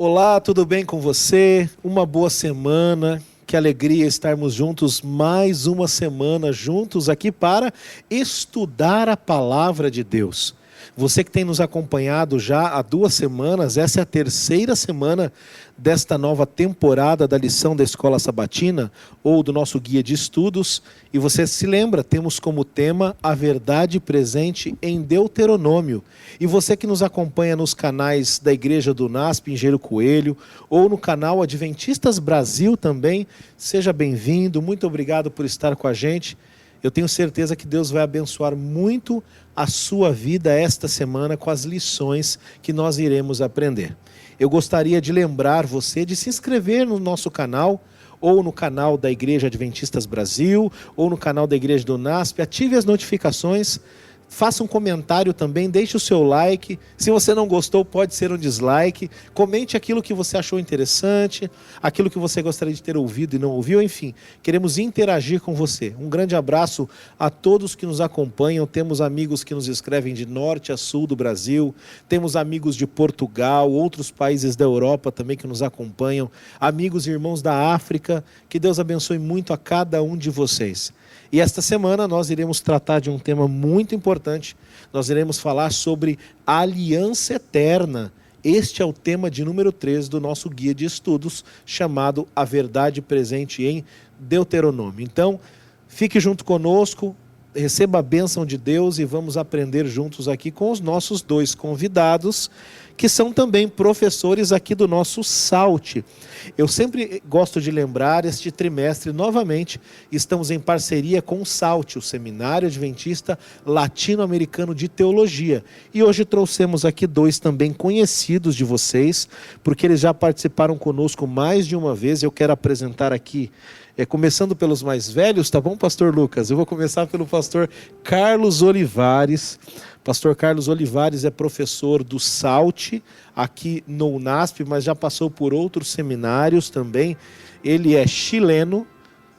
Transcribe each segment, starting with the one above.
Olá, tudo bem com você? Uma boa semana. Que alegria estarmos juntos mais uma semana juntos aqui para estudar a palavra de Deus. Você que tem nos acompanhado já há 2 semanas, essa é a 3ª semana desta nova temporada da lição da Escola Sabatina ou do nosso guia de estudos. E você se lembra, temos como tema a verdade presente em Deuteronômio. E você que nos acompanha nos canais da Igreja do NASP, Engenheiro Coelho, ou no canal Adventistas Brasil também, seja bem-vindo, muito obrigado por estar com a gente. Eu tenho certeza que Deus vai abençoar muito a sua vida esta semana com as lições que nós iremos aprender. Eu gostaria de lembrar você de se inscrever no nosso canal, ou no canal da Igreja Adventistas Brasil, ou no canal da Igreja do NASP. Ative as notificações, faça um comentário também, deixe o seu like. Se você não gostou, pode ser um dislike. Comente aquilo que você achou interessante, aquilo que você gostaria de ter ouvido e não ouviu. Enfim, queremos interagir com você. Um grande abraço a todos que nos acompanham. Temos amigos que nos escrevem de norte a sul do Brasil. Temos amigos de Portugal, outros países da Europa também que nos acompanham. Amigos e irmãos da África. Que Deus abençoe muito a cada um de vocês. E esta semana nós iremos tratar de um tema muito importante. Nós iremos falar sobre a aliança eterna. Este é o tema de número 3 do nosso guia de estudos, chamado A Verdade Presente em Deuteronômio. Então, fique junto conosco, receba a bênção de Deus e vamos aprender juntos aqui com os nossos 2 convidados, que são também professores aqui do nosso SALT. Eu sempre gosto de lembrar, este trimestre, novamente, estamos em parceria com o SALT, o Seminário Adventista Latino-Americano de Teologia. E hoje trouxemos aqui 2 também conhecidos de vocês, porque eles já participaram conosco mais de uma vez. Eu quero apresentar aqui, começando pelos mais velhos, tá bom, pastor Lucas? Eu vou começar pelo pastor Carlos Olivares. Pastor Carlos Olivares é professor do SALT, aqui no UNASP, mas já passou por outros seminários também. Ele é chileno,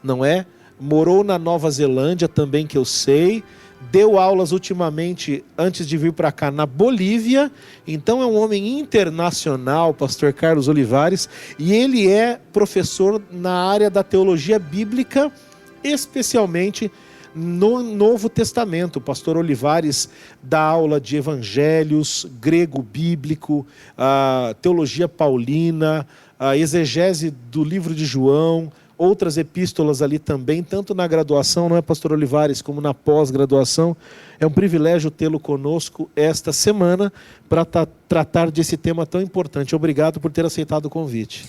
não é? Morou na Nova Zelândia também, que eu sei. Deu aulas ultimamente, antes de vir para cá, na Bolívia. Então é um homem internacional, pastor Carlos Olivares. E ele é professor na área da teologia bíblica, especialmente no Novo Testamento. O pastor Olivares dá aula de evangelhos, grego bíblico, teologia paulina, a exegese do livro de João, outras epístolas ali também, tanto na graduação, não é, pastor Olivares, como na pós-graduação. É um privilégio tê-lo conosco esta semana para tratar desse tema tão importante. Obrigado por ter aceitado o convite.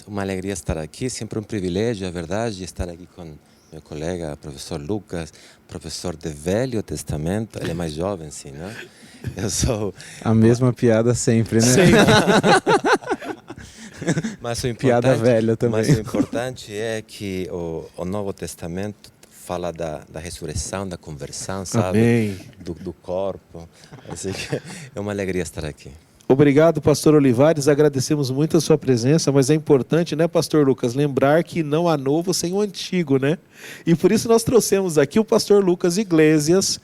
Uma alegria estar aqui, sempre um privilégio, é verdade, estar aqui com meu colega, professor Lucas, professor de Velho Testamento. Ele é mais jovem, sim, né? Eu sou... A mesma piada sempre, né? Sempre. Mas o importante, piada velha também. Mas o importante é que o Novo Testamento fala da ressurreição, da conversão, sabe? Amém. Do corpo. Assim que é uma alegria estar aqui. Obrigado, pastor Olivares, agradecemos muito a sua presença, mas é importante, né, pastor Lucas, lembrar que não há novo sem o antigo, né? E por isso nós trouxemos aqui o pastor Lucas Iglesias.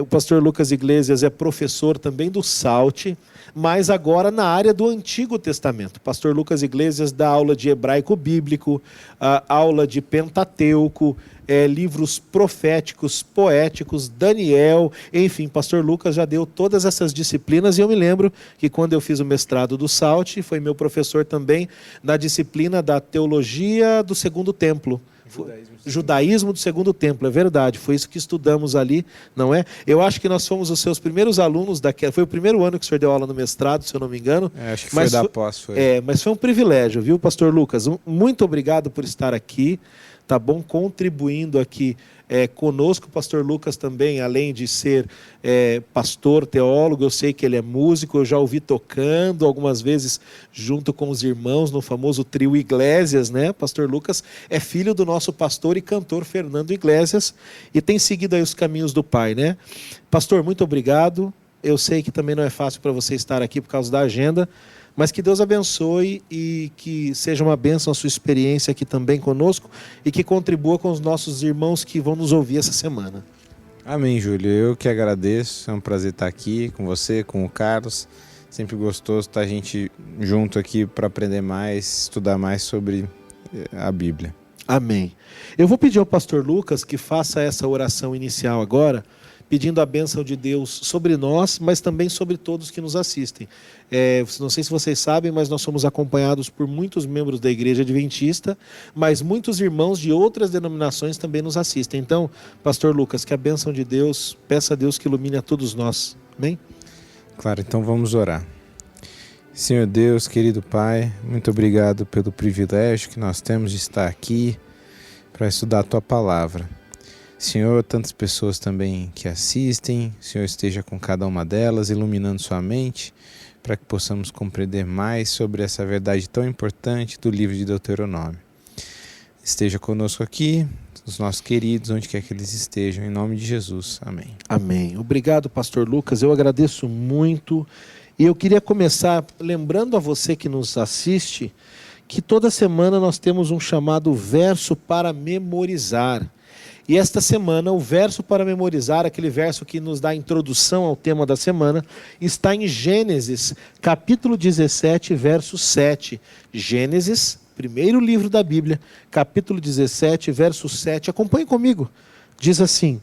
O pastor Lucas Iglesias é professor também do SALT, mas agora na área do Antigo Testamento. O pastor Lucas Iglesias dá aula de hebraico bíblico, aula de Pentateuco, livros proféticos, poéticos, Daniel, enfim, pastor Lucas já deu todas essas disciplinas. E eu me lembro que quando eu fiz o mestrado do SALT, foi meu professor também na disciplina da teologia do Segundo Templo. Judaísmo do Segundo Templo, é verdade, foi isso que estudamos ali, não é? Eu acho que nós fomos os seus primeiros alunos daquela, foi o primeiro ano que o senhor deu aula no mestrado, se eu não me engano. Acho que foi da pós. Mas foi um privilégio, viu, pastor Lucas? Muito obrigado por estar aqui, tá bom? Contribuindo aqui conosco. O pastor Lucas também, além de ser pastor, teólogo, eu sei que ele é músico, eu já ouvi tocando algumas vezes junto com os irmãos no famoso trio Iglesias, né? Pastor Lucas é filho do nosso pastor e cantor Fernando Iglesias e tem seguido aí os caminhos do pai, né? Pastor, muito obrigado. Eu sei que também não é fácil para você estar aqui por causa da agenda, mas que Deus abençoe e que seja uma bênção a sua experiência aqui também conosco e que contribua com os nossos irmãos que vão nos ouvir essa semana. Amém, Júlio. Eu que agradeço. É um prazer estar aqui com você, com o Carlos. Sempre gostoso estar a gente junto aqui para aprender mais, estudar mais sobre a Bíblia. Amém. Eu vou pedir ao pastor Lucas que faça essa oração inicial agora, pedindo a bênção de Deus sobre nós, mas também sobre todos que nos assistem. Não sei se vocês sabem, mas nós somos acompanhados por muitos membros da Igreja Adventista, mas muitos irmãos de outras denominações também nos assistem. Então, pastor Lucas, que a bênção de Deus, peça a Deus que ilumine a todos nós. Amém? Claro, então vamos orar. Senhor Deus, querido Pai, muito obrigado pelo privilégio que nós temos de estar aqui para estudar a Tua Palavra. Senhor, tantas pessoas também que assistem, o Senhor esteja com cada uma delas, iluminando sua mente, para que possamos compreender mais sobre essa verdade tão importante do livro de Deuteronômio. Esteja conosco aqui, os nossos queridos, onde quer que eles estejam, em nome de Jesus. Amém. Amém. Obrigado, pastor Lucas, eu agradeço muito. E eu queria começar lembrando a você que nos assiste, que toda semana nós temos um chamado verso para memorizar. E esta semana, o verso para memorizar, aquele verso que nos dá a introdução ao tema da semana, está em Gênesis, capítulo 17, verso 7. Gênesis, primeiro livro da Bíblia, capítulo 17, verso 7. Acompanhe comigo. Diz assim: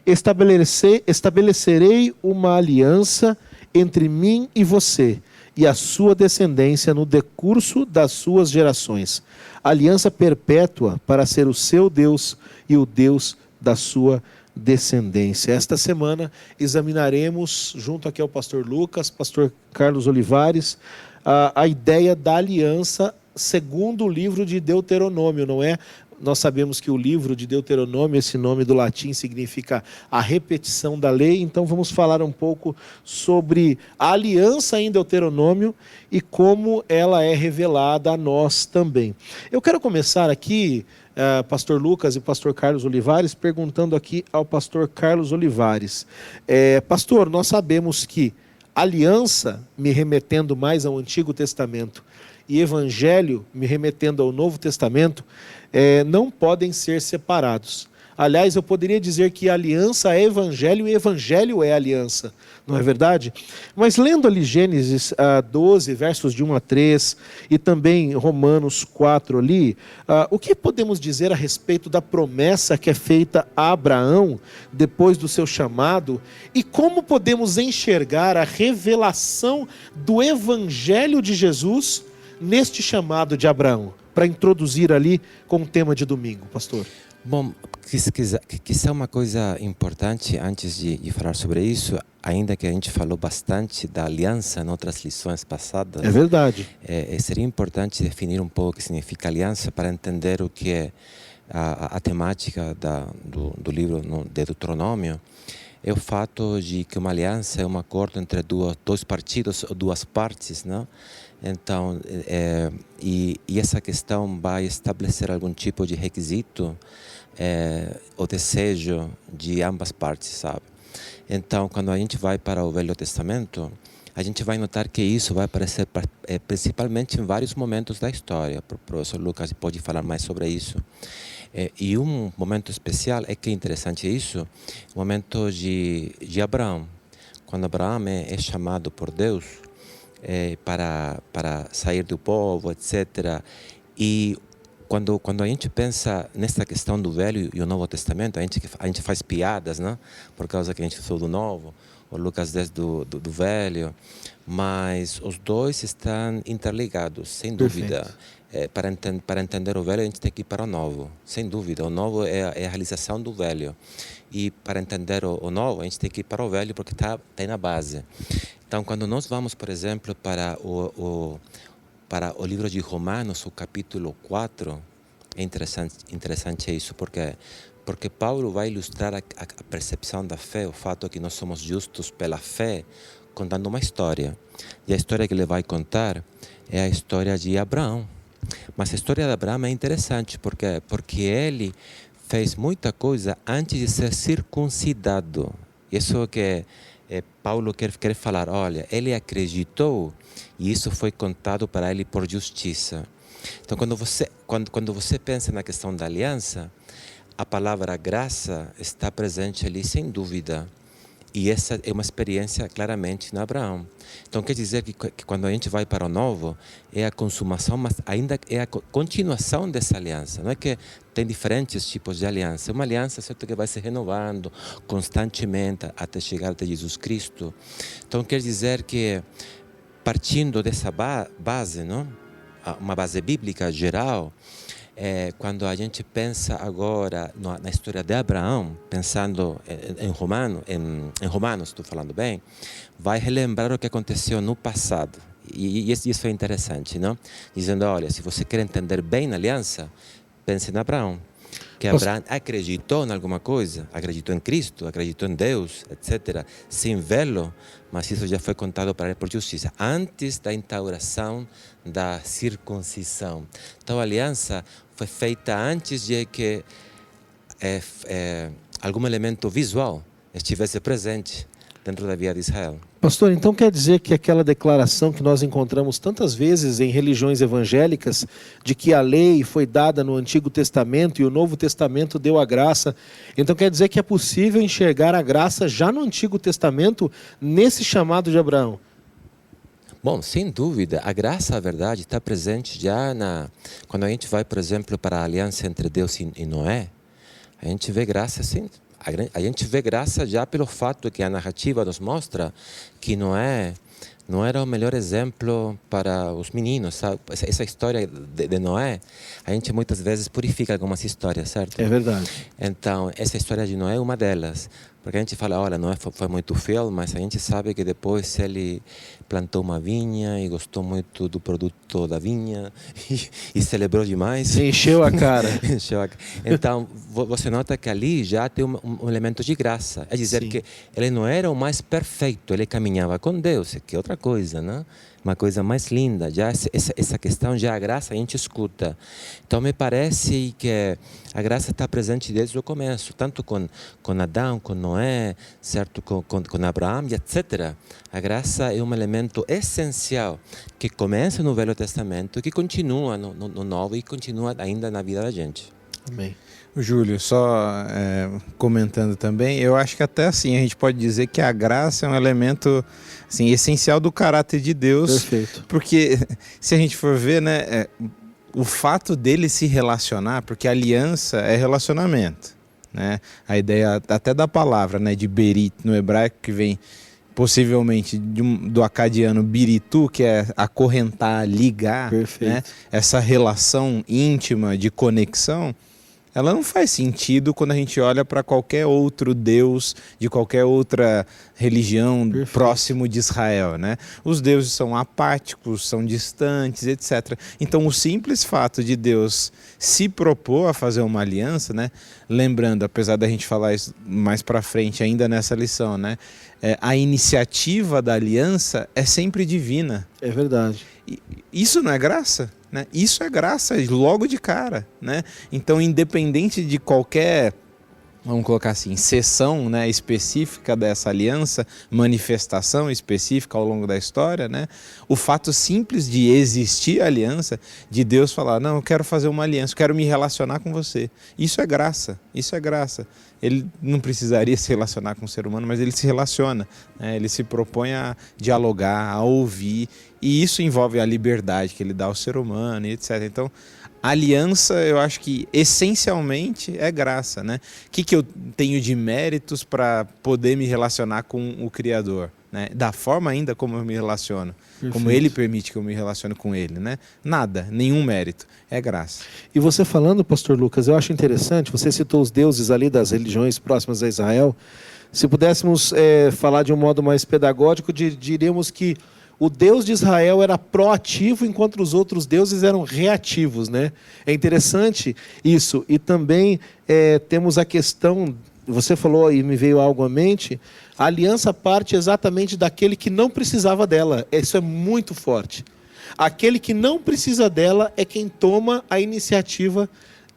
estabelecerei uma aliança entre mim e você, e a sua descendência no decurso das suas gerações. Aliança perpétua para ser o seu Deus e o Deus da sua descendência. Esta semana examinaremos, junto aqui ao pastor Lucas, pastor Carlos Olivares, a ideia da aliança segundo o livro de Deuteronômio, não é? Nós sabemos que o livro de Deuteronômio, esse nome do latim significa a repetição da lei, então vamos falar um pouco sobre a aliança em Deuteronômio e como ela é revelada a nós também. Eu quero começar aqui, pastor Lucas e pastor Carlos Olivares, perguntando aqui ao pastor Carlos Olivares. Pastor, nós sabemos que aliança, me remetendo mais ao Antigo Testamento, e evangelho, me remetendo ao Novo Testamento, não podem ser separados. Aliás, eu poderia dizer que aliança é evangelho e evangelho é aliança, não é verdade? Mas lendo ali Gênesis 12, versos de 1 a 3, e também Romanos 4 ali, o que podemos dizer a respeito da promessa que é feita a Abraão depois do seu chamado, e como podemos enxergar a revelação do evangelho de Jesus neste chamado de Abraão, para introduzir ali com o tema de domingo, pastor? Bom, quizá uma coisa importante antes de falar sobre isso, ainda que a gente falou bastante da aliança em outras lições passadas. É verdade. Seria importante definir um pouco o que significa aliança para entender o que é a temática do livro de Deuteronômio. É o fato de que uma aliança é um acordo entre dois partidos ou duas partes, não? Então, e essa questão vai estabelecer algum tipo de requisito, o desejo de ambas partes, sabe? Então, quando a gente vai para o Velho Testamento, a gente vai notar que isso vai aparecer principalmente em vários momentos da história. O professor Lucas pode falar mais sobre isso. E um momento especial é que é interessante isso, o momento de Abraão. Quando Abraão é chamado por Deus para sair do povo, etc. E quando a gente pensa nessa questão do Velho e o Novo Testamento, a gente faz piadas, né? Por causa que a gente estudou do Novo, o Lucas desde do Velho, mas os dois estão interligados, sem dúvida. Para entender o Velho, a gente tem que ir para o Novo, sem dúvida. O Novo é a realização do Velho. E para entender o Novo, a gente tem que ir para o Velho, porque está na base. Então, quando nós vamos, por exemplo, para o livro de Romanos, o capítulo 4, é interessante isso, porque Paulo vai ilustrar a percepção da fé, o fato que nós somos justos pela fé, contando uma história. E a história que ele vai contar é a história de Abraão. Mas a história de Abraão é interessante, porque ele fez muita coisa antes de ser circuncidado. Isso que Paulo quer falar, olha, ele acreditou e isso foi contado para ele por justiça. Então, quando você pensa na questão da aliança, a palavra graça está presente ali sem dúvida. E essa é uma experiência claramente no Abraão. Então quer dizer que quando a gente vai para o novo, é a consumação, mas ainda é a continuação dessa aliança. Não é que tem diferentes tipos de aliança. É uma aliança, certo, que vai se renovando constantemente até chegar até Jesus Cristo. Então quer dizer que partindo dessa base, não? Uma base bíblica geral, quando a gente pensa agora na história de Abraão, pensando em Romanos, estou falando bem, vai relembrar o que aconteceu no passado. E isso é interessante, não? Dizendo, olha, se você quer entender bem a aliança, pense em Abraão. Que Abraão acreditou em alguma coisa, acreditou em Cristo, acreditou em Deus, etc., sem vê-lo, mas isso já foi contado para ele por justiça, antes da instauração da circuncisão. Então a aliança foi feita antes de que algum elemento visual estivesse presente dentro da vida de Israel. Pastor, então quer dizer que aquela declaração que nós encontramos tantas vezes em religiões evangélicas, de que a lei foi dada no Antigo Testamento e o Novo Testamento deu a graça, então quer dizer que é possível enxergar a graça já no Antigo Testamento, nesse chamado de Abraão? Bom, sem dúvida, a graça, a verdade, está presente já quando a gente vai, por exemplo, para a aliança entre Deus e Noé, a gente vê graça sim. A gente vê graça já pelo fato que a narrativa nos mostra que Noé não era o melhor exemplo para os meninos, sabe? Essa história de Noé, a gente muitas vezes purifica algumas histórias, certo? É verdade. Então, essa história de Noé é uma delas. Porque a gente fala, olha, Noé foi muito fiel, mas a gente sabe que depois ele plantou uma vinha e gostou muito do produto da vinha e celebrou demais. Encheu a cara. Então, você nota que ali já tem um elemento de graça. É dizer, sim, que ele não era o mais perfeito, ele caminhava com Deus, que é outra coisa, né? Uma coisa mais linda, já essa questão, já a graça a gente escuta. Então me parece que a graça está presente desde o começo, tanto com Adão, com Noé, certo, com Abraão, etc. A graça é um elemento essencial que começa no Velho Testamento, que continua no Novo e continua ainda na vida da gente. Amém. Júlio, só comentando também, eu acho que até assim a gente pode dizer que a graça é um elemento assim, essencial do caráter de Deus. Perfeito. Porque se a gente for ver, né, o fato dele se relacionar, porque aliança é relacionamento, né? A ideia até da palavra, né, de berit no hebraico, que vem possivelmente do acadiano biritu, que é acorrentar, ligar, né? Essa relação íntima de conexão, ela não faz sentido quando a gente olha para qualquer outro Deus de qualquer outra religião próximo de Israel, né? Os deuses são apáticos, são distantes, etc. Então, o simples fato de Deus se propor a fazer uma aliança, né? Lembrando, apesar da gente falar isso mais para frente ainda nessa lição, né? A iniciativa da aliança é sempre divina. É verdade. Isso não é graça? Né? Isso é graça logo de cara, né? Então, independente de qualquer, vamos colocar assim, seção, né, específica dessa aliança, manifestação específica ao longo da história, né? O fato simples de existir a aliança, de Deus falar, não, eu quero fazer uma aliança, eu quero me relacionar com você. Isso é graça, isso é graça. Ele não precisaria se relacionar com o ser humano, mas ele se relaciona, né? Ele se propõe a dialogar, a ouvir, e isso envolve a liberdade que ele dá ao ser humano, e etc. Então, a aliança, eu acho que essencialmente é graça, né? O que eu tenho de méritos para poder me relacionar com o Criador, né? Da forma ainda como eu me relaciono, como Ele permite que eu me relacione com Ele, né? Nada, nenhum mérito, é graça. E você falando, pastor Lucas, eu acho interessante, você citou os deuses ali das religiões próximas a Israel. Se pudéssemos falar de um modo mais pedagógico, diríamos que o Deus de Israel era proativo, enquanto os outros deuses eram reativos, né? É interessante isso. E também temos a questão, você falou e me veio algo à mente, a aliança parte exatamente daquele que não precisava dela. Isso é muito forte. Aquele que não precisa dela é quem toma a iniciativa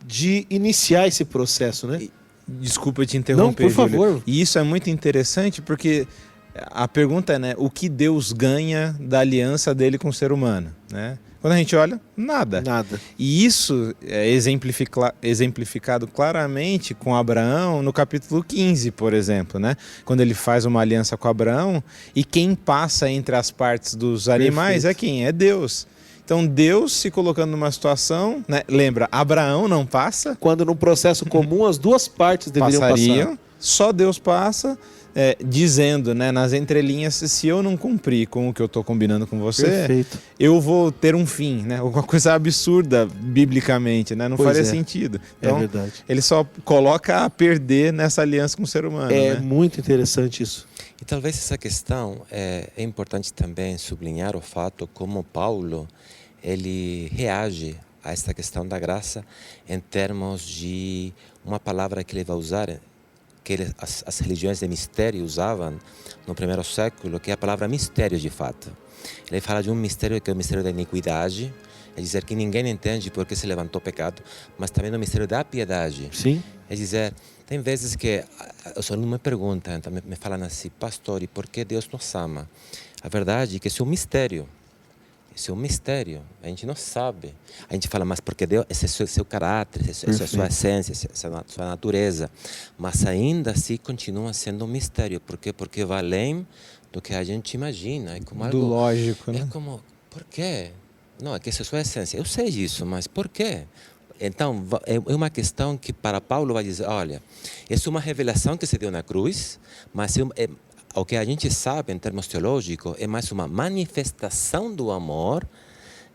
de iniciar esse processo, né? Desculpa te interromper, não, por favor. Júlio. E isso é muito interessante porque a pergunta é, né, o que Deus ganha da aliança dele com o ser humano, né? Quando a gente olha, nada. Nada. E isso é exemplificado claramente com Abraão no capítulo 15, por exemplo, né? Quando ele faz uma aliança com Abraão e quem passa entre as partes dos animais é quem? É Deus. Então Deus se colocando numa situação, né? Lembra, Abraão não passa. Quando num processo comum as duas partes deveriam passar. Só Deus passa, dizendo, né, nas entrelinhas, se eu não cumprir com o que eu estou combinando com você, Perfeito. eu vou ter um fim, né? Alguma coisa absurda biblicamente, né? Não faria sentido. Então, é verdade. ele só coloca a perder nessa aliança com o ser humano. É né? muito interessante isso. E talvez essa questão é importante também sublinhar o fato como Paulo ele reage a esta questão da graça em termos de uma palavra que ele vai usar, que as religiões de mistério usavam no primeiro século, que é a palavra mistério de fato. Ele fala de um mistério que é o mistério da iniquidade, é dizer que ninguém entende por que se levantou o pecado, mas também o mistério da piedade. Sim. É dizer, tem vezes que os alunos me perguntam, me falam assim, pastor, e por que Deus nos ama? A verdade é que isso é um mistério. Isso é um mistério, a gente não sabe. A gente fala, mas porque Deus, esse é o seu caráter, essa é a sua essência, essa é a sua natureza. Mas ainda assim continua sendo um mistério. Por quê? Porque vai além do que a gente imagina. É como algo, do lógico, né? É como, por quê? Não, é que essa é a sua essência. Eu sei disso, mas por quê? Então, é uma questão que para Paulo vai dizer, olha, essa é uma revelação que se deu na cruz, mas o que a gente sabe em termos teológicos é mais uma manifestação do amor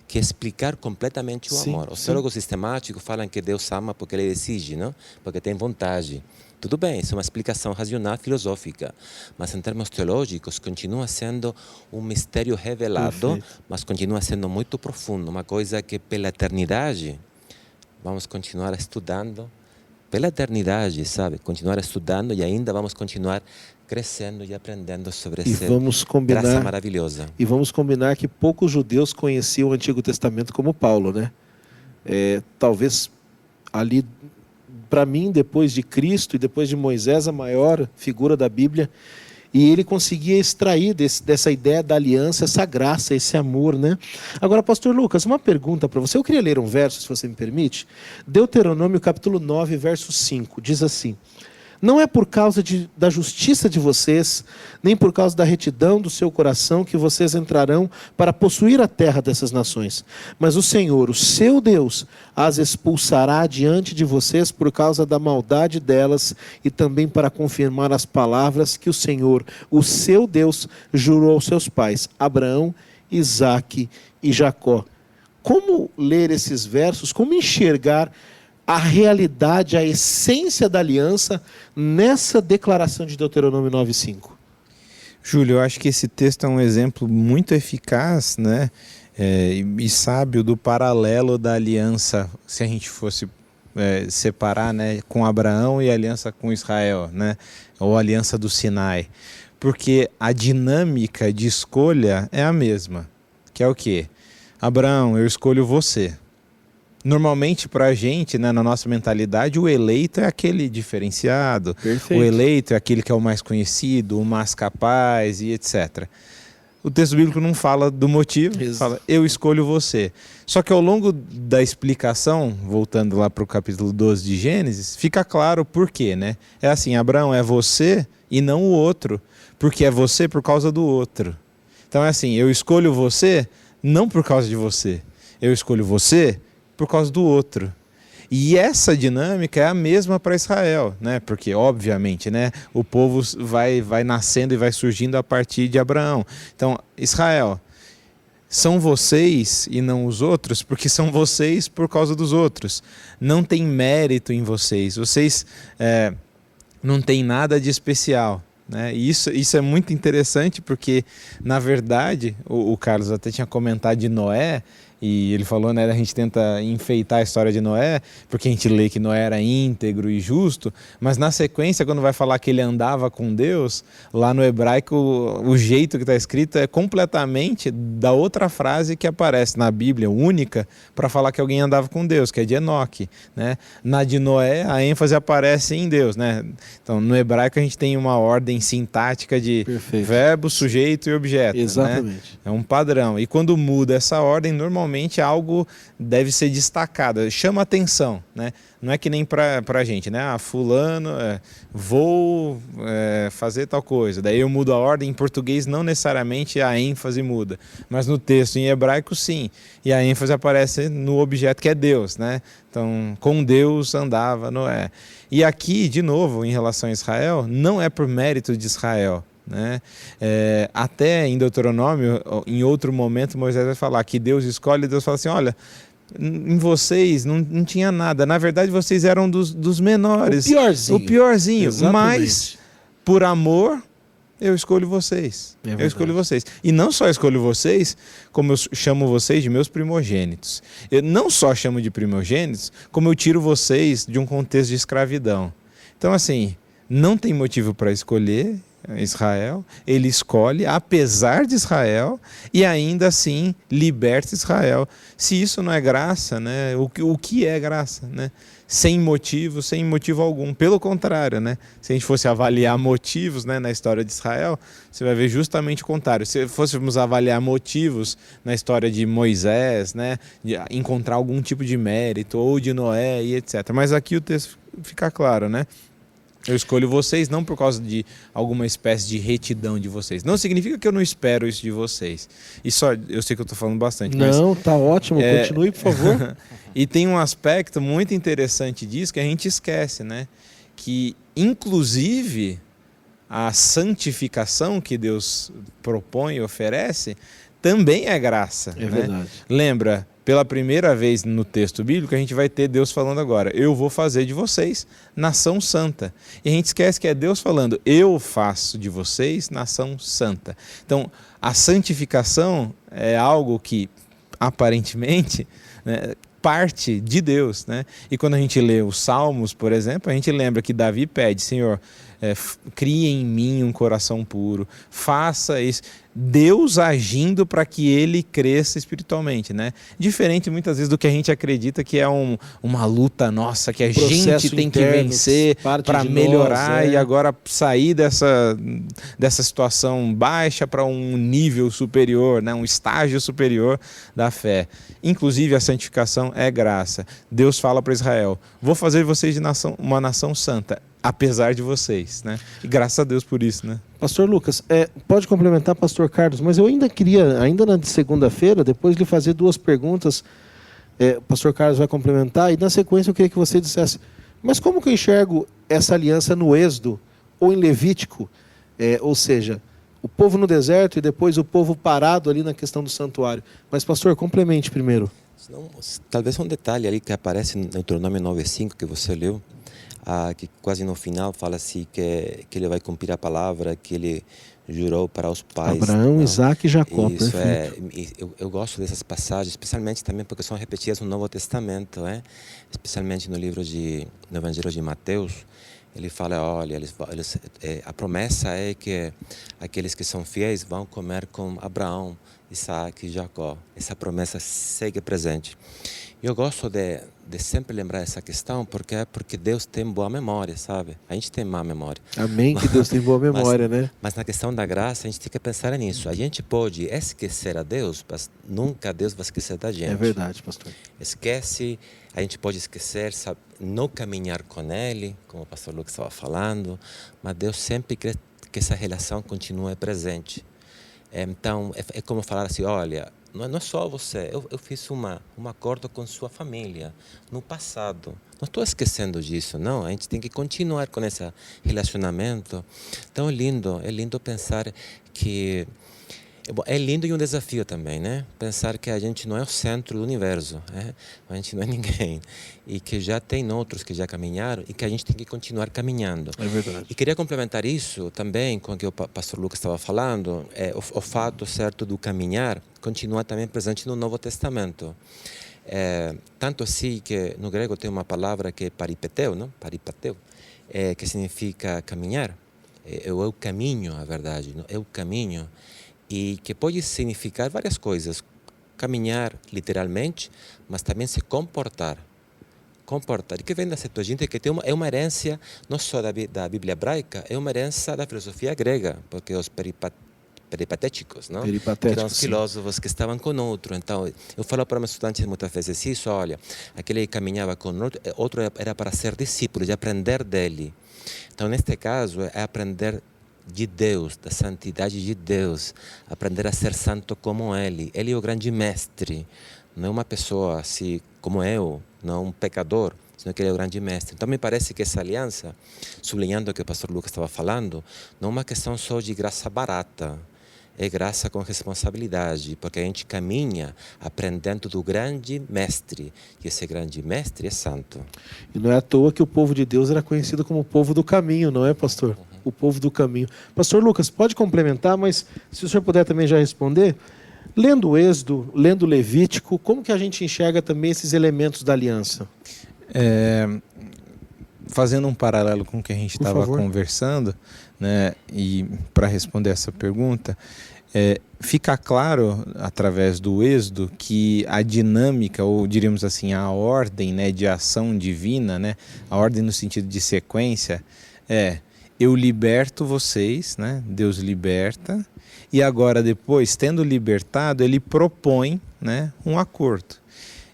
que explicar completamente o amor. Os teólogos sistemáticos falam que Deus ama porque ele decide, não? Porque tem vontade. Tudo bem, isso é uma explicação racional, filosófica, mas em termos teológicos continua sendo um mistério revelado, mas continua sendo muito profundo, uma coisa que pela eternidade vamos continuar estudando, pela eternidade, sabe? Continuar estudando e ainda vamos continuar crescendo e aprendendo sobre essa graça maravilhosa. E vamos combinar que poucos judeus conheciam o Antigo Testamento como Paulo, né? Talvez ali, para mim, depois de Cristo e depois de Moisés, a maior figura da Bíblia, e ele conseguia extrair dessa ideia da aliança, essa graça, esse amor, né? Agora, pastor Lucas, uma pergunta para você. Eu queria ler um verso, se você me permite. Deuteronômio, capítulo 9, verso 5, diz assim: não é por causa da justiça de vocês, nem por causa da retidão do seu coração que vocês entrarão para possuir a terra dessas nações. Mas o Senhor, o seu Deus, as expulsará diante de vocês por causa da maldade delas e também para confirmar as palavras que o Senhor, o seu Deus, jurou aos seus pais, Abraão, Isaque e Jacó. Como ler esses versos? Como enxergar a realidade, a essência da aliança nessa declaração de Deuteronômio 9:5? Júlio, eu acho que esse texto é um exemplo muito eficaz, né? E sábio do paralelo da aliança, se a gente fosse separar, né, com Abraão e a aliança com Israel, né? Ou a aliança do Sinai. Porque a dinâmica de escolha é a mesma, que é o quê? Abraão, eu escolho você. Normalmente para a gente, né, na nossa mentalidade, o eleito é aquele diferenciado. Perfeito. O eleito é aquele que é o mais conhecido, o mais capaz e etc. O texto bíblico não fala do motivo, fala eu escolho você. Só que ao longo da explicação, voltando lá para o capítulo 12 de Gênesis, fica claro por quê, né? É assim, Abraão, é você e não o outro, porque é você por causa do outro. Então é assim, eu escolho você não por causa de você, eu escolho você por causa do outro. E essa dinâmica é a mesma para Israel, né? Porque, obviamente, né, o povo vai nascendo e vai surgindo a partir de Abraão. Então, Israel, são vocês e não os outros, porque são vocês por causa dos outros. Não tem mérito em vocês. Vocês não têm nada de especial. Né? E isso é muito interessante porque, na verdade, o Carlos até tinha comentado de Noé, e ele falou, né, a gente tenta enfeitar a história de Noé, porque a gente lê que Noé era íntegro e justo, mas na sequência, quando vai falar que ele andava com Deus, lá no hebraico, o jeito que está escrito é completamente da outra frase que aparece na Bíblia, única, para falar que alguém andava com Deus, que é de Enoque. Né? Na de Noé, a ênfase aparece em Deus. Né? Então, no hebraico, a gente tem uma ordem sintática de verbo, sujeito e objeto. Exatamente. Né? É um padrão. E quando muda essa ordem, normalmente realmente algo deve ser destacado, chama atenção, né? Não é que nem para a gente, né? Fulano, vou fazer tal coisa, daí eu mudo a ordem. Em português não necessariamente a ênfase muda, mas no texto em hebraico sim, e a ênfase aparece no objeto que é Deus, né? Então, com Deus andava Noé. E aqui, de novo, em relação a Israel, não é por mérito de Israel, né? Até em Deuteronômio, em outro momento, Moisés vai falar que Deus escolhe, Deus fala assim, olha, em vocês não tinha nada, na verdade vocês eram dos menores, o piorzinho, mas por amor eu escolho vocês, eu escolho vocês, e não só escolho vocês, como eu chamo vocês de meus primogênitos. Eu não só chamo de primogênitos, como eu tiro vocês de um contexto de escravidão. Então assim, não tem motivo para escolher Israel, ele escolhe apesar de Israel e ainda assim liberta Israel. Se isso não é graça, né? O que é graça, né? Sem motivo algum. Pelo contrário, né? Se a gente fosse avaliar motivos, né, na história de Israel, você vai ver justamente o contrário. Se fôssemos avaliar motivos na história de Moisés, né, de encontrar algum tipo de mérito, ou de Noé e etc. Mas aqui o texto fica claro, né? Eu escolho vocês não por causa de alguma espécie de retidão de vocês. Não significa que eu não espero isso de vocês. E só, eu sei que eu estou falando bastante. Não, tá ótimo. Continue, por favor. E tem um aspecto muito interessante disso que a gente esquece, né? Que, inclusive, a santificação que Deus propõe e oferece também é graça. É verdade. Lembra, pela primeira vez no texto bíblico, a gente vai ter Deus falando agora, eu vou fazer de vocês nação santa. E a gente esquece que é Deus falando, eu faço de vocês nação santa. Então, a santificação é algo que, aparentemente, né, parte de Deus, né? E quando a gente lê os Salmos, por exemplo, a gente lembra que Davi pede, Senhor, crie em mim um coração puro, faça isso. Deus agindo para que ele cresça espiritualmente, né? Diferente muitas vezes do que a gente acredita que é uma luta nossa, que a gente tem que vencer para melhorar e agora sair dessa situação baixa para um nível superior, né? Um estágio superior da fé. Inclusive a santificação é graça. Deus fala para Israel, vou fazer de vocês de uma nação santa, apesar de vocês, né? E graças a Deus por isso, né? Pastor Lucas, pode complementar, Pastor Carlos, mas eu ainda queria, ainda na segunda-feira, depois lhe fazer duas perguntas. O Pastor Carlos vai complementar e na sequência eu queria que você dissesse, mas como que eu enxergo essa aliança no Êxodo ou em Levítico? Ou seja, o povo no deserto e depois o povo parado ali na questão do santuário. Mas, pastor, complemente primeiro. Talvez um detalhe ali que aparece no Deuteronômio 9:5 que você leu, que quase no final fala assim que ele vai cumprir a palavra que ele jurou para os pais. Abraão, Isaac e Jacó. Isso perfeito. Eu gosto dessas passagens, especialmente também porque são repetidas no Novo Testamento, especialmente no Evangelho de Mateus. Ele fala, olha, a promessa é que aqueles que são fiéis vão comer com Abraão, Isaac e Jacó. Essa promessa segue presente. Eu gosto de sempre lembrar essa questão porque Deus tem boa memória, sabe? A gente tem má memória. Amém, que Deus tem boa memória, né? Mas na questão da graça, a gente tem que pensar nisso. A gente pode esquecer a Deus, mas nunca Deus vai esquecer da gente. É verdade, pastor. Esquece, a gente pode esquecer, sabe, não caminhar com Ele, como o pastor Lucas estava falando, mas Deus sempre quer que essa relação continue presente. Então, é como falar assim, olha, não é só você, eu fiz um acordo com sua família no passado. Não estou esquecendo disso, não. A gente tem que continuar com esse relacionamento. Então é lindo pensar que... É lindo e um desafio também, né? Pensar que a gente não é o centro do universo, a gente não é ninguém. E que já tem outros que já caminharam e que a gente tem que continuar caminhando. É verdade. E queria complementar isso também com o que o pastor Lucas estava falando, o fato certo do caminhar continua também presente no Novo Testamento. Tanto assim que no grego tem uma palavra que é paripateu, não? Paripateu, que significa caminhar. É o caminho, a verdade, não? É o caminho. E que pode significar várias coisas. Caminhar, literalmente, mas também se comportar. Comportar, que vem da Septuaginta, que é uma herência não só da Bíblia hebraica, é uma herança da filosofia grega, porque os peripatéticos, não? Peripatéticos, Que eram os sim. filósofos que estavam com outro. Então, eu falo para meus estudantes muitas vezes isso, olha, aquele que caminhava com outro era para ser discípulo, de aprender dele. Então, neste caso, é aprender de Deus, da santidade de Deus, aprender a ser santo como Ele. Ele é o grande mestre, não é uma pessoa assim como eu, não um pecador, senão que Ele é o grande mestre. Então me parece que essa aliança, sublinhando o que o pastor Lucas estava falando, não é uma questão só de graça barata, é graça com responsabilidade, porque a gente caminha aprendendo do grande mestre, e esse grande mestre é santo. E não é à toa que o povo de Deus era conhecido como o povo do caminho, não é, pastor? O povo do caminho. Pastor Lucas, pode complementar, mas se o senhor puder também já responder, lendo o Êxodo, lendo o Levítico, como que a gente enxerga também esses elementos da aliança? Fazendo um paralelo com o que a gente estava conversando, né, e para responder essa pergunta, fica claro através do Êxodo que a dinâmica, ou diríamos assim, a ordem, né, de ação divina, né, a ordem no sentido de sequência, eu liberto vocês, né, Deus liberta, e agora depois, tendo libertado, ele propõe, né, um acordo.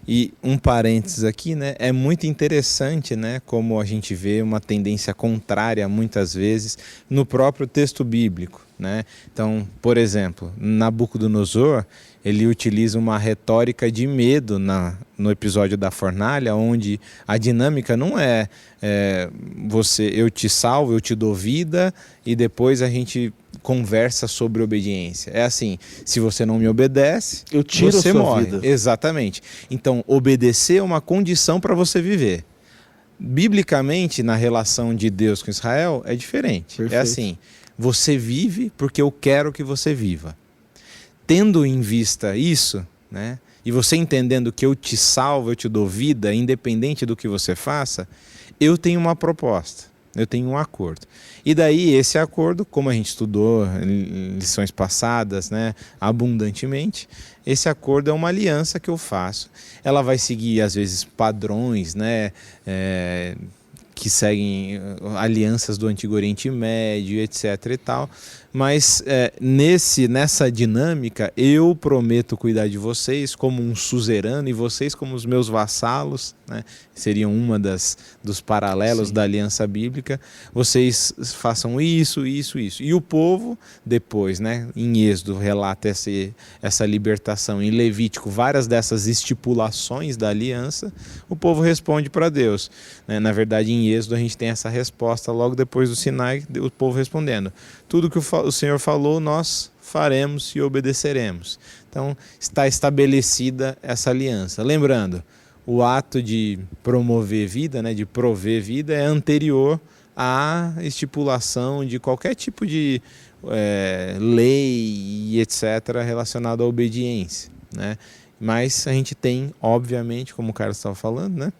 E um parênteses aqui, né, é muito interessante, né, como a gente vê uma tendência contrária muitas vezes no próprio texto bíblico, né? Então, por exemplo, Nabucodonosor, ele utiliza uma retórica de medo no episódio da fornalha, onde a dinâmica não é eu te salvo, eu te dou vida e depois a gente conversa sobre obediência. É assim, se você não me obedece, eu tiro você a sua morre. vida. Exatamente. Então, obedecer é uma condição para você viver. Biblicamente, na relação de Deus com Israel, é diferente. Perfeito. É assim, você vive porque eu quero que você viva. Tendo em vista isso, né, e você entendendo que eu te salvo, eu te dou vida, independente do que você faça, eu tenho uma proposta, eu tenho um acordo. E daí esse acordo, como a gente estudou em lições passadas, né, abundantemente, esse acordo é uma aliança que eu faço. Ela vai seguir, às vezes, padrões, né, que seguem alianças do Antigo Oriente Médio, etc. e tal. Mas nessa dinâmica, eu prometo cuidar de vocês como um suzerano e vocês como os meus vassalos, né? Seriam uma dos paralelos da aliança bíblica. Vocês façam isso, isso, isso. E o povo, depois, né, em Êxodo, relata essa libertação. Em Levítico, várias dessas estipulações da aliança, o povo responde para Deus, né? Na verdade, em Êxodo, a gente tem essa resposta logo depois do Sinai, o povo respondendo. Tudo que o Senhor falou, nós faremos e obedeceremos. Então, está estabelecida essa aliança. Lembrando, o ato de promover vida, né, de prover vida, é anterior à estipulação de qualquer tipo de lei e etc. relacionado à obediência, né? Mas a gente tem, obviamente, como o Carlos estava falando, né,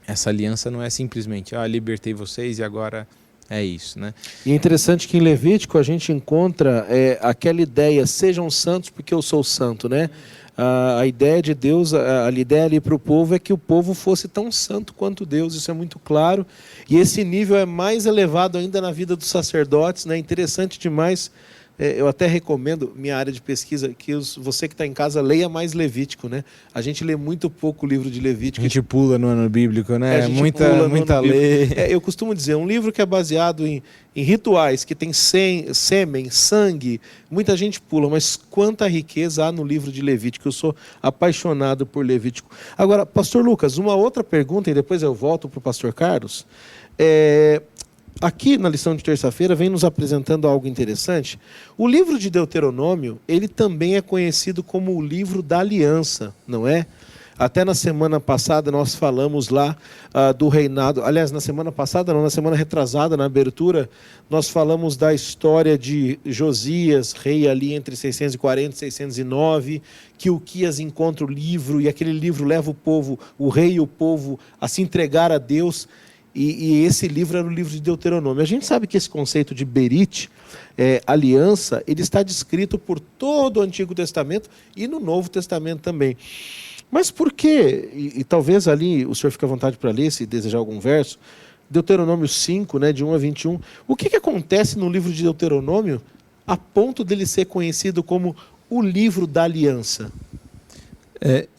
essa aliança não é simplesmente, libertei vocês e agora é isso, né? E é interessante que em Levítico a gente encontra aquela ideia, sejam santos porque eu sou santo, né? A ideia de Deus, a ideia ali para o povo é que o povo fosse tão santo quanto Deus, isso é muito claro. E esse nível é mais elevado ainda na vida dos sacerdotes, né? Interessante demais. Eu até recomendo, minha área de pesquisa, que você que está em casa leia mais Levítico, né? A gente lê muito pouco o livro de Levítico. A gente pula no ano bíblico, né? Muita lei. lei. Eu costumo dizer, um livro que é baseado em rituais, que tem sêmen, sangue, muita gente pula, mas quanta riqueza há no livro de Levítico. Eu sou apaixonado por Levítico. Agora, pastor Lucas, uma outra pergunta, e depois eu volto para o pastor Carlos. Aqui na lição de terça-feira vem nos apresentando algo interessante. O livro de Deuteronômio, ele também é conhecido como o livro da aliança, não é? Até na semana passada nós falamos lá do reinado, aliás, na semana passada não, na semana retrasada, na abertura, nós falamos da história de Josias, rei ali entre 640 e 609, que Uquias encontra o livro e aquele livro leva o povo, o rei e o povo a se entregar a Deus. E esse livro era o livro de Deuteronômio. A gente sabe que esse conceito de Berit, aliança, ele está descrito por todo o Antigo Testamento e no Novo Testamento também. Mas por quê? E talvez ali, o senhor fique à vontade para ler, se desejar algum verso, Deuteronômio 5, né, de 1 a 21. O que acontece no livro de Deuteronômio a ponto dele ser conhecido como o livro da aliança?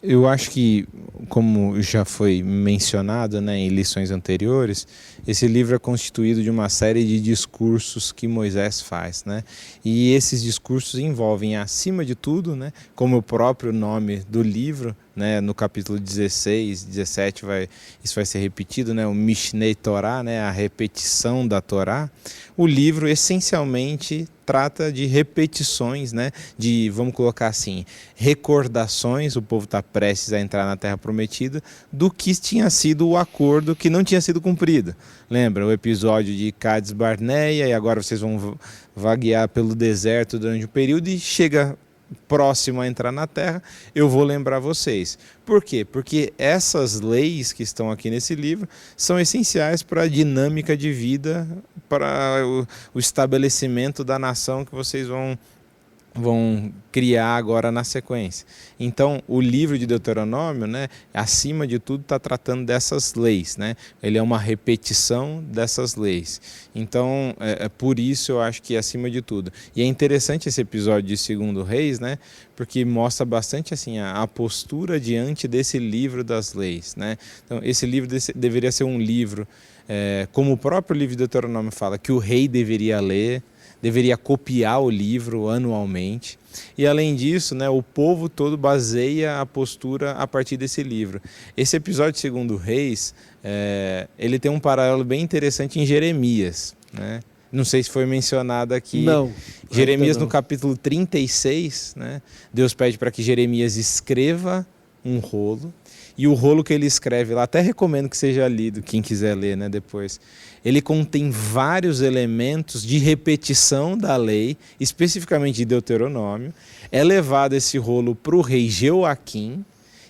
Eu acho que, como já foi mencionado, né, em lições anteriores, esse livro é constituído de uma série de discursos que Moisés faz, né? E esses discursos envolvem, acima de tudo, né, como o próprio nome do livro, né, no capítulo 16, 17, isso vai ser repetido, né, o Mishnei Torá, né, a repetição da Torá. O livro essencialmente trata de repetições, né, de, vamos colocar assim, recordações. O povo está prestes a entrar na Terra Prometida, do que tinha sido o acordo que não tinha sido cumprido. Lembra o episódio de Cades Barneia, e agora vocês vão vaguear pelo deserto durante um período e chega próximo a entrar na Terra, eu vou lembrar vocês. Por quê? Porque essas leis que estão aqui nesse livro são essenciais para a dinâmica de vida, para o estabelecimento da nação que vocês vão criar agora na sequência. Então, o livro de Deuteronômio, né, acima de tudo, está tratando dessas leis, né? Ele é uma repetição dessas leis. Então, por isso eu acho que acima de tudo. E é interessante esse episódio de 2 Reis, né, porque mostra bastante assim a postura diante desse livro das leis, né? Então, esse livro deveria ser um livro, como o próprio livro de Deuteronômio fala, que o rei deveria ler, deveria copiar o livro anualmente. E além disso, né, o povo todo baseia a postura a partir desse livro. Esse episódio de 2 Reis, ele tem um paralelo bem interessante em Jeremias, né? Não sei se foi mencionado aqui. Não. Jeremias não. No capítulo 36, né, Deus pede para que Jeremias escreva um rolo. E o rolo que ele escreve lá, até recomendo que seja lido, quem quiser ler, né, depois. Ele contém vários elementos de repetição da lei, especificamente de Deuteronômio. É levado esse rolo para o rei Jeoaquim.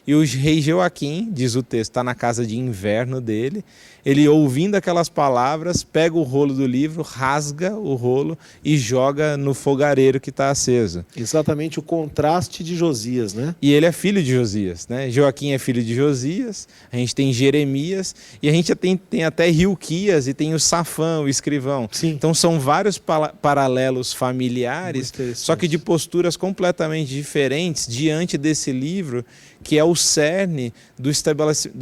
E o rei Jeoaquim, diz o texto, está na casa de inverno dele. Ele, ouvindo aquelas palavras, pega o rolo do livro, rasga o rolo e joga no fogareiro que está aceso. Exatamente o contraste de Josias, né? E ele é filho de Josias, né? Joaquim é filho de Josias, a gente tem Jeremias, e a gente tem até Hilquias, e tem o Safã, o escrivão. Sim. Então são vários paralelos familiares, só que de posturas completamente diferentes diante desse livro, que é o cerne do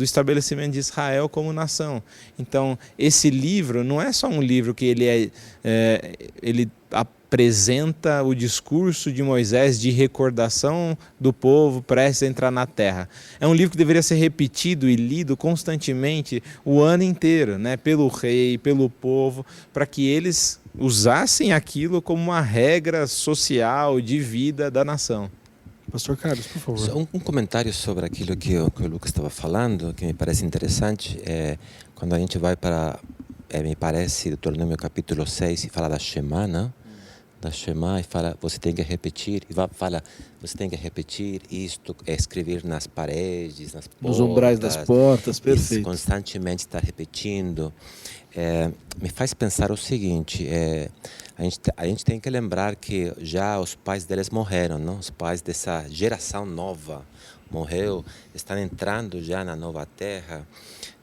estabelecimento de Israel como nação. Então, esse livro não é só um livro que ele apresenta o discurso de Moisés de recordação do povo prestes a entrar na terra. É um livro que deveria ser repetido e lido constantemente o ano inteiro, né, pelo rei, pelo povo, para que eles usassem aquilo como uma regra social de vida da nação. Pastor Carlos, por favor. Um comentário sobre aquilo que o Lucas estava falando, que me parece interessante, quando a gente vai para, me parece, Deuteronômio capítulo 6, e fala da Shema, né? Da Shema, e fala, você tem que repetir, você tem que repetir isto, escrever nas paredes, nas portas. Nos umbrais das portas, perfeito. Constantemente estar repetindo. Me faz pensar o seguinte, a gente tem que lembrar que já os pais deles morreram, não? Os pais dessa geração nova morreu, estão entrando já na nova terra.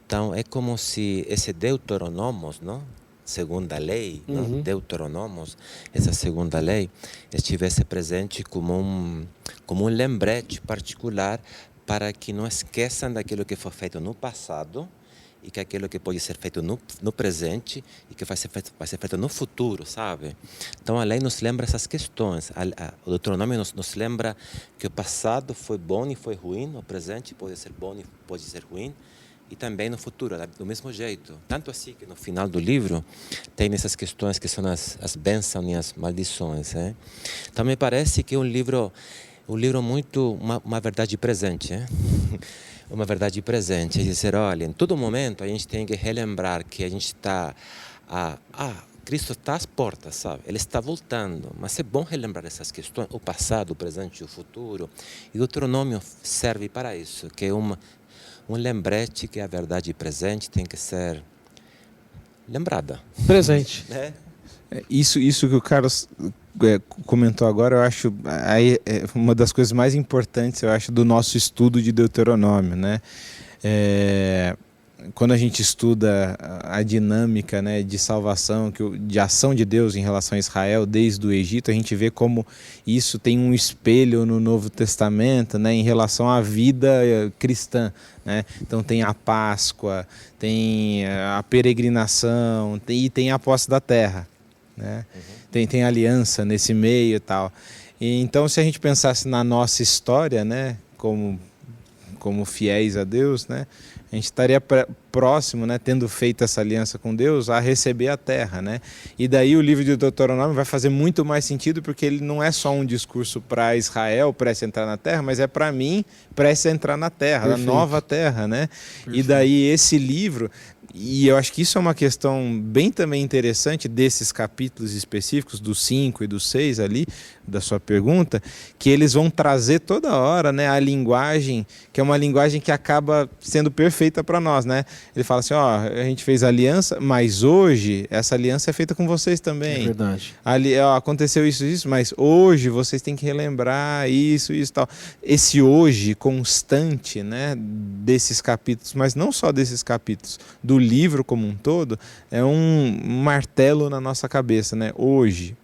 Então é como se esse Deuteronômio, não? Segunda lei, não? Deuteronômio, essa segunda lei, estivesse presente como um lembrete particular para que não esqueçam daquilo que foi feito no passado, e que aquilo que pode ser feito no presente e que vai ser feito no futuro, sabe? Então a lei nos lembra essas questões. O Deuteronômio nos lembra que o passado foi bom e foi ruim, o presente pode ser bom e pode ser ruim, e também no futuro, do mesmo jeito. Tanto assim que no final do livro tem essas questões que são as bênçãos e as maldições. Então me parece que é um livro muito, uma verdade presente. Uma verdade presente, é dizer, olha, em todo momento a gente tem que relembrar que a gente está, Cristo está às portas, sabe? Ele está voltando, mas é bom relembrar essas questões, o passado, o presente e o futuro, e o Deuteronômio serve para isso, que é um lembrete que a verdade presente tem que ser lembrada. Presente. Isso que o Carlos comentou agora, eu acho uma das coisas mais importantes, eu acho, do nosso estudo de Deuteronômio, né? quando a gente estuda a dinâmica, né, de salvação, de ação de Deus em relação a Israel desde o Egito, a gente vê como isso tem um espelho no Novo Testamento, né, em relação à vida cristã, né? Então tem a Páscoa, tem a peregrinação e tem a posse da terra, né? Tem aliança nesse meio e tal. E então, se a gente pensasse na nossa história, né, como fiéis a Deus, né, a gente estaria próximo, né, tendo feito essa aliança com Deus, a receber a terra, né? E daí o livro de Deuteronômio vai fazer muito mais sentido, porque ele não é só um discurso para Israel, prestes a entrar na terra, mas é para mim, prestes a entrar na terra, na nova terra, né? Perfeito. E daí esse livro, e eu acho que isso é uma questão bem também interessante desses capítulos específicos, do 5 e do 6 ali, da sua pergunta, que eles vão trazer toda hora, né, a linguagem, que é uma linguagem que acaba sendo perfeita para nós, né? Ele fala assim, ó, a gente fez aliança, mas hoje essa aliança é feita com vocês também. É verdade. Aconteceu isso, mas hoje vocês têm que relembrar isso e tal. Esse hoje constante, né, desses capítulos, mas não só desses capítulos, do livro como um todo, é um martelo na nossa cabeça, né? Hoje.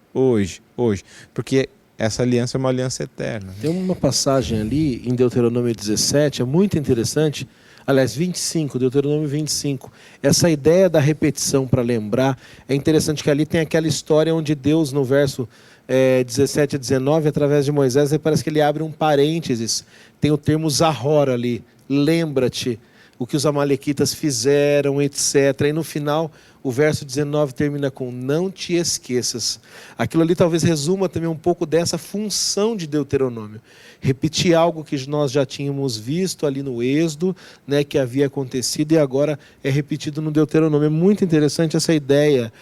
Porque essa aliança é uma aliança eterna. Tem uma passagem ali em Deuteronômio 17, é muito interessante. Aliás, 25, Deuteronômio 25. Essa ideia da repetição para lembrar, é interessante que ali tem aquela história onde Deus, no verso 17 a 19, através de Moisés, parece que ele abre um parênteses. Tem o termo Zahor ali, lembra-te o que os amalequitas fizeram, etc. E no final, o verso 19 termina com não te esqueças. Aquilo ali talvez resuma também um pouco dessa função de Deuteronômio. Repetir algo que nós já tínhamos visto ali no Êxodo, né, que havia acontecido e agora é repetido no Deuteronômio. É muito interessante essa ideia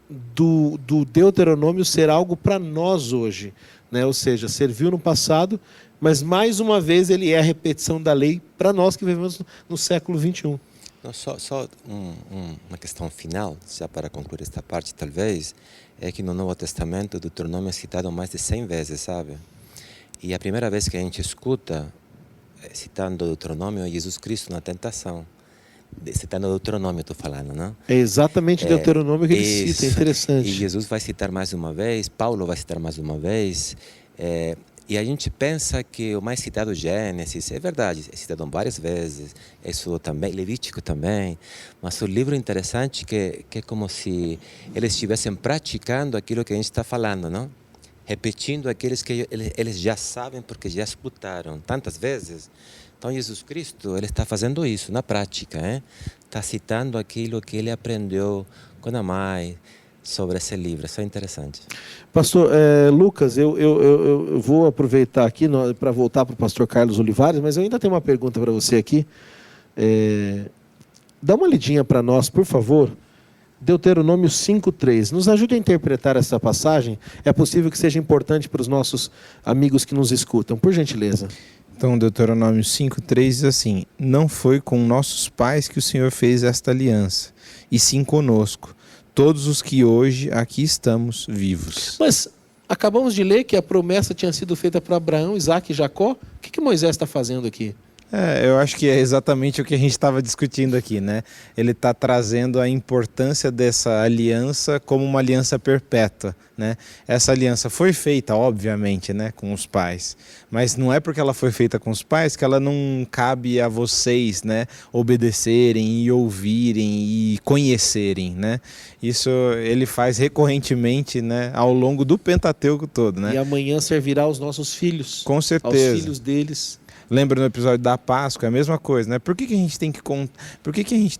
do Deuteronômio ser algo para nós hoje, né? Ou seja, serviu no passado, mas mais uma vez ele é a repetição da lei para nós que vivemos no século 21. Não, só uma questão final, já para concluir esta parte, talvez, é que no Novo Testamento o Deuteronômio é citado mais de 100 vezes, sabe? E a primeira vez que a gente escuta, citando o Deuteronômio, é Jesus Cristo na tentação. Citando o Deuteronômio, estou falando, não? É exatamente Deuteronômio que ele cita, é interessante. E Jesus vai citar mais uma vez, Paulo vai citar mais uma vez. E a gente pensa que o mais citado Gênesis, é verdade, é citado várias vezes, isso também, Levítico também, mas o livro interessante que é como se eles estivessem praticando aquilo que a gente está falando, não? Repetindo aqueles que eles já sabem porque já escutaram tantas vezes. Então Jesus Cristo, ele está fazendo isso na prática, está citando aquilo que ele aprendeu com a mãe, sobre esse livro. Isso é interessante. Pastor Lucas, eu vou aproveitar aqui para voltar para o pastor Carlos Olivares, mas eu ainda tenho uma pergunta para você aqui. Dá uma lidinha para nós, por favor. Deuteronômio 5:3. Nos ajude a interpretar essa passagem. É possível que seja importante para os nossos amigos que nos escutam. Por gentileza. Então, Deuteronômio 5:3 diz assim: não foi com nossos pais que o Senhor fez esta aliança, e sim conosco, todos os que hoje aqui estamos vivos. Mas acabamos de ler que a promessa tinha sido feita para Abraão, Isaac e Jacó. O que Moisés está fazendo aqui? Eu acho que é exatamente o que a gente estava discutindo aqui, né? Ele está trazendo a importância dessa aliança como uma aliança perpétua, né? Essa aliança foi feita, obviamente, né, com os pais, mas não é porque ela foi feita com os pais que ela não cabe a vocês, né, obedecerem e ouvirem e conhecerem, né? Isso ele faz recorrentemente, né, ao longo do Pentateuco todo, né? E amanhã servirá aos nossos filhos. Com certeza. Aos filhos deles. Lembra no episódio da Páscoa, é a mesma coisa, né? Por que a gente tem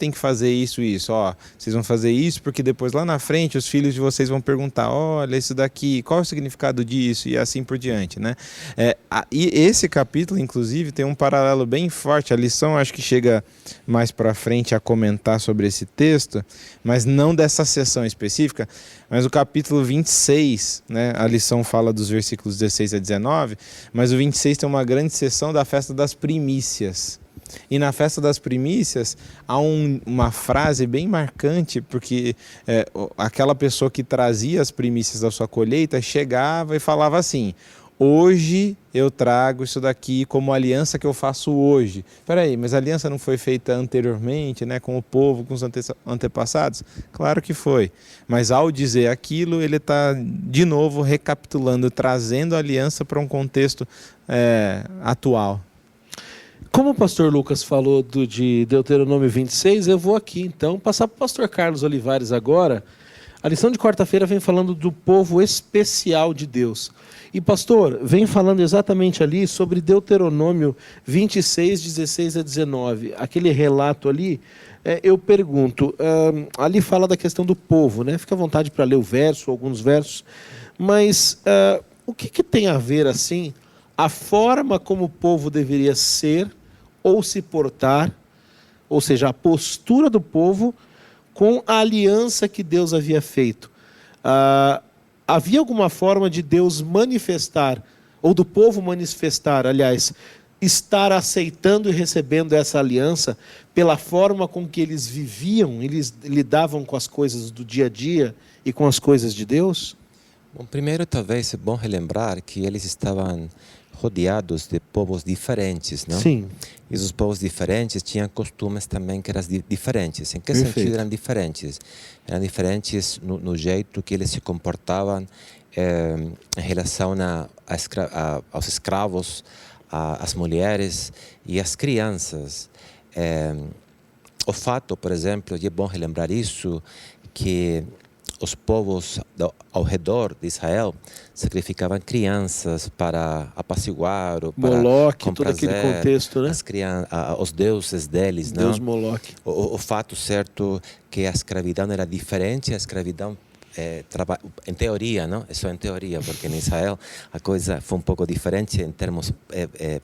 que fazer isso? Ó, vocês vão fazer isso porque depois lá na frente os filhos de vocês vão perguntar, olha isso daqui, qual é o significado disso? E assim por diante, né? E esse capítulo, inclusive, tem um paralelo bem forte. A lição acho que chega mais para frente a comentar sobre esse texto, mas não dessa sessão específica, mas o capítulo 26, né? A lição fala dos versículos 16 a 19, mas o 26 tem uma grande sessão da festa das primícias. E na festa das primícias há uma frase bem marcante, porque aquela pessoa que trazia as primícias da sua colheita chegava e falava assim: hoje eu trago isso daqui como aliança que eu faço hoje. Espera aí, mas a aliança não foi feita anteriormente, né, com o povo, com os antepassados? Claro que foi. Mas ao dizer aquilo, ele está de novo recapitulando, trazendo a aliança para um contexto atual. Como o pastor Lucas falou de Deuteronômio 26, eu vou aqui então passar para o pastor Carlos Olivares agora. A lição de quarta-feira vem falando do povo especial de Deus. E pastor, vem falando exatamente ali sobre Deuteronômio 26, 16 a 19. Aquele relato ali, eu pergunto, ali fala da questão do povo, né? Fica à vontade para ler o verso, alguns versos. Mas o que tem a ver assim, a forma como o povo deveria ser ou se portar, ou seja, a postura do povo com a aliança que Deus havia feito? Havia alguma forma de Deus manifestar, ou do povo manifestar, aliás, estar aceitando e recebendo essa aliança pela forma com que eles viviam, eles lidavam com as coisas do dia a dia e com as coisas de Deus? Bom, primeiro, talvez é bom relembrar que eles estavam rodeados de povos diferentes, não? Sim. E os povos diferentes tinham costumes também que eram diferentes. Em que Perfeito. sentido eram diferentes? Eram diferentes no jeito que eles se comportavam em relação aos escravos, às mulheres e às crianças. O fato, por exemplo, e é bom relembrar isso, que os povos ao redor de Israel sacrificavam crianças para apaciguar, ou para Moloque, todo aquele contexto, né? os deuses deles. Deus não? Moloque. O fato certo que a escravidão era diferente, a escravidão em teoria, não? É só em teoria, porque em Israel a coisa foi um pouco diferente em termos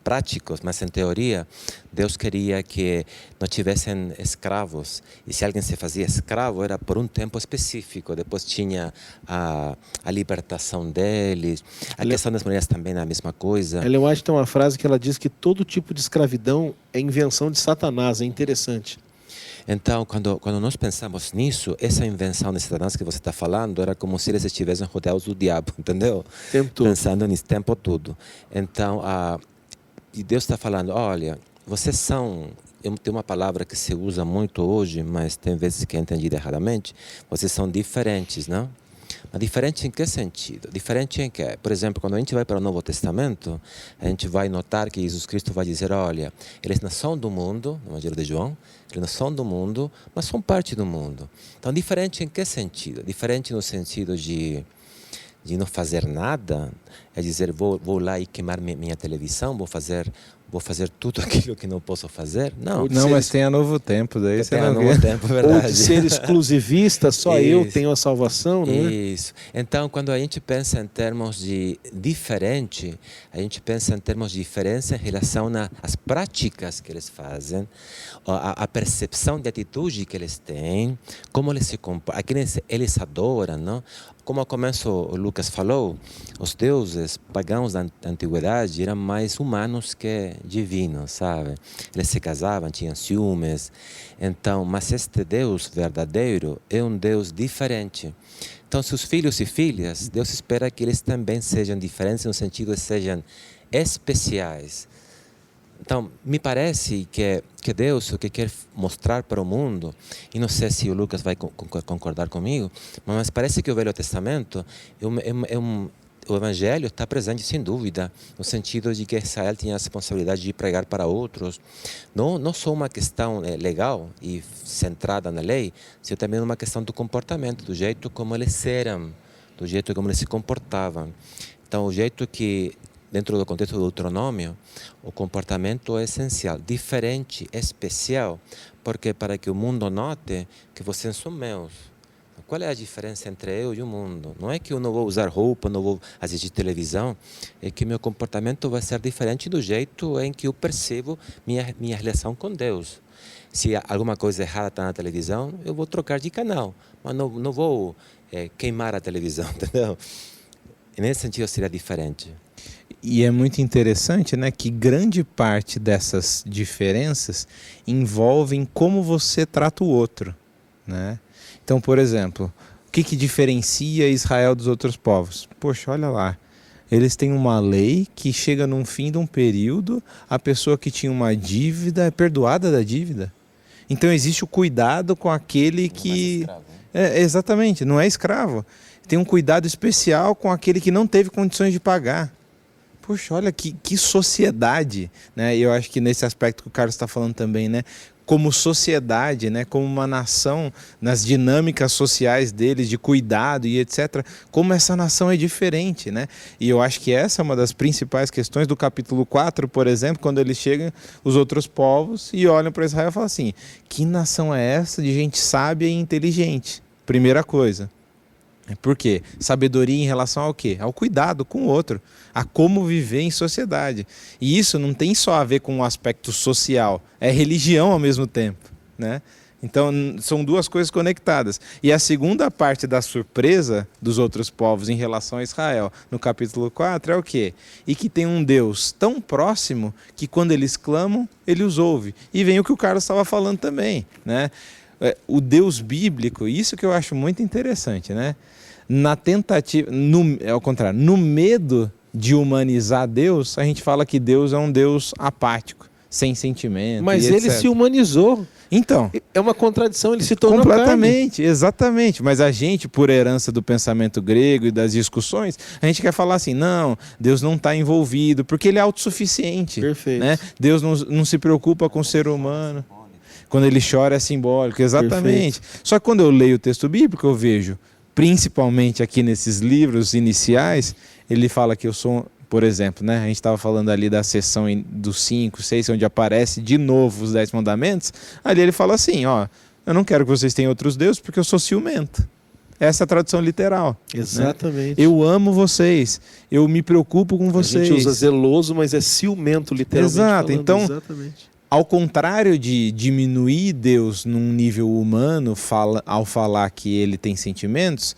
práticos, mas em teoria Deus queria que não tivessem escravos, e se alguém se fazia escravo era por um tempo específico, depois tinha a libertação deles. A questão das mulheres também é a mesma coisa. Ellen White tem uma frase que ela diz que todo tipo de escravidão é invenção de Satanás, é interessante. Então, quando nós pensamos nisso, essa invenção de Satanás que você está falando era como se eles estivessem rodeados do diabo, entendeu? Tempo todo. Pensando nisso o tempo todo. Então, e Deus está falando, olha, vocês são... Tem uma palavra que se usa muito hoje, mas tem vezes que é entendida erradamente. Vocês são diferentes, não? Mas diferente em que sentido? Diferente em que? Por exemplo, quando a gente vai para o Novo Testamento, a gente vai notar que Jesus Cristo vai dizer, olha, eles não são do mundo, no Evangelho de João, eles não são do mundo, mas são parte do mundo. Então, diferente em que sentido? Diferente no sentido de não fazer nada, é dizer, vou lá e queimar minha televisão, vou fazer tudo aquilo que não posso fazer? Não. Não, mas tem a Novo Tempo, daí você não vê. Novo Tempo, verdade. Ou de ser exclusivista, só Isso. eu tenho a salvação, não é? Isso. Então, quando a gente pensa em termos de diferente, a gente pensa em termos de diferença em relação às práticas que eles fazem, a percepção de atitude que eles têm, como eles se comportam, aquilo eles adoram, não? Como ao começo o Lucas falou, os deuses pagãos da antiguidade eram mais humanos que divinos, sabe? Eles se casavam, tinham ciúmes. Então, mas este Deus verdadeiro é um Deus diferente. Então, seus filhos e filhas, Deus espera que eles também sejam diferentes no sentido de sejam especiais. Então, me parece que Deus o que quer mostrar para o mundo, e não sei se o Lucas vai concordar comigo, mas parece que o Velho Testamento o Evangelho está presente sem dúvida, no sentido de que Israel tinha a responsabilidade de pregar para outros, não só uma questão legal e centrada na lei, mas também uma questão do comportamento, do jeito como eles eram, do jeito como eles se comportavam. Então, o jeito que dentro do contexto do Deuteronômio, o comportamento é essencial, diferente, especial, porque para que o mundo note que vocês são meus. Qual é a diferença entre eu e o mundo? Não é que eu não vou usar roupa, não vou assistir televisão, é que meu comportamento vai ser diferente do jeito em que eu percebo minha relação com Deus. Se alguma coisa errada está na televisão, eu vou trocar de canal, mas não vou queimar a televisão, entendeu? E nesse sentido seria diferente. E é muito interessante, né, que grande parte dessas diferenças envolvem como você trata o outro, né? Então, por exemplo, o que diferencia Israel dos outros povos? Poxa, olha lá, Eles têm uma lei que chega num fim de um período, a pessoa que tinha uma dívida é perdoada da dívida. Então existe o cuidado com aquele que... Não é escravo, né? Exatamente, não é escravo. Tem um cuidado especial com aquele que não teve condições de pagar. Poxa, olha que sociedade, né? E eu acho que nesse aspecto que o Carlos está falando também, né? Como sociedade, né? Como uma nação, nas dinâmicas sociais deles, de cuidado e etc., como essa nação é diferente, né? E eu acho que essa é uma das principais questões do capítulo 4, por exemplo, quando eles chegam, os outros povos, e olham para Israel e falam assim, que nação é essa de gente sábia e inteligente? Primeira coisa. Por quê? Sabedoria em relação ao quê? Ao cuidado com o outro, a como viver em sociedade. E isso não tem só a ver com o aspecto social, é religião ao mesmo tempo, né? Então, são duas coisas conectadas. E a segunda parte da surpresa dos outros povos em relação a Israel, no capítulo 4, é o quê? E que tem um Deus tão próximo que quando eles clamam, ele os ouve. E vem o que o Carlos estava falando também, né? O Deus bíblico, isso que eu acho muito interessante, né? Na tentativa, ao contrário, no medo de humanizar Deus, a gente fala que Deus é um Deus apático, sem sentimento. Mas e ele etc. se humanizou. Então, É uma contradição, ele se tornou completamente, exatamente. Mas a gente, por herança do pensamento grego e das discussões, a gente quer falar assim, não, Deus não está envolvido, porque ele é autossuficiente. Perfeito. Né? Deus não se preocupa com o ser humano. Quando ele chora é simbólico, exatamente. Perfeito. Só que quando eu leio o texto bíblico, eu vejo, principalmente aqui nesses livros iniciais, ele fala que eu sou, por exemplo, né? A gente estava falando ali da seção dos 5, 6, onde aparece de novo os 10 mandamentos. Ali ele fala assim, ó, eu não quero que vocês tenham outros deuses porque eu sou ciumento. Essa é a tradução literal. Exatamente. Né? Eu amo vocês, eu me preocupo com vocês. A gente usa zeloso, mas é ciumento, literalmente. Exato, falando. então... Exatamente. Ao contrário de diminuir Deus num nível humano ao falar que ele tem sentimentos,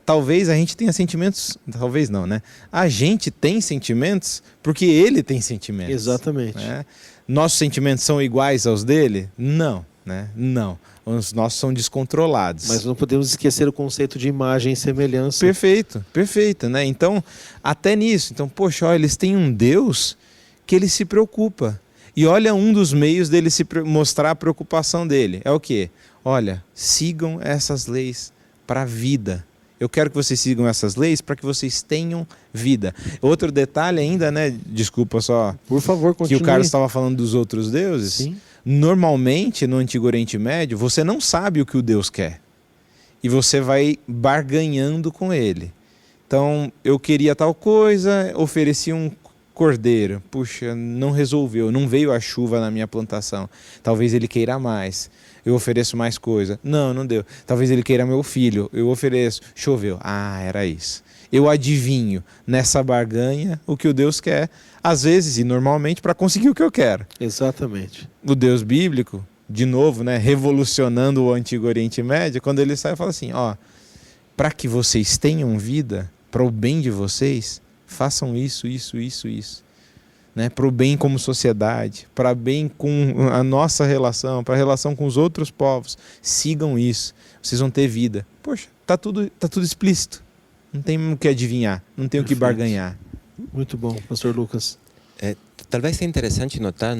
talvez a gente tenha sentimentos, talvez não, né? A gente tem sentimentos porque ele tem sentimentos. Exatamente. Né? Nossos sentimentos são iguais aos dele? Não, né? Não. Os nossos são descontrolados. Mas não podemos esquecer o conceito de imagem e semelhança. Perfeito, perfeito, né? Então, até nisso. Então, poxa, olha, eles têm um Deus que ele se preocupa. E olha um dos meios dele mostrar a preocupação dele. É o quê? Olha, sigam essas leis para a vida. Eu quero que vocês sigam essas leis para que vocês tenham vida. Outro detalhe ainda, né? Desculpa só. Por favor, continue. Que o Carlos estava falando dos outros deuses. Sim. Normalmente, no Antigo Oriente Médio, você não sabe o que o Deus quer. E você vai barganhando com ele. Então, eu queria tal coisa, ofereci um cordeiro, puxa, não resolveu, não veio a chuva na minha plantação, talvez ele queira mais, eu ofereço mais coisa, não deu, talvez ele queira meu filho, eu ofereço, choveu, era isso. Eu adivinho nessa barganha o que o Deus quer, às vezes e normalmente para conseguir o que eu quero. Exatamente. O Deus bíblico, de novo, né, revolucionando o Antigo Oriente Médio, quando ele sai e fala assim, para que vocês tenham vida, para o bem de vocês, façam isso. Né? Para o bem como sociedade, para bem com a nossa relação, para a relação com os outros povos. Sigam isso, vocês vão ter vida. Poxa, tá tudo explícito. Não tem o que adivinhar, não tem o que barganhar. Muito bom, pastor Lucas. Talvez seja interessante notar,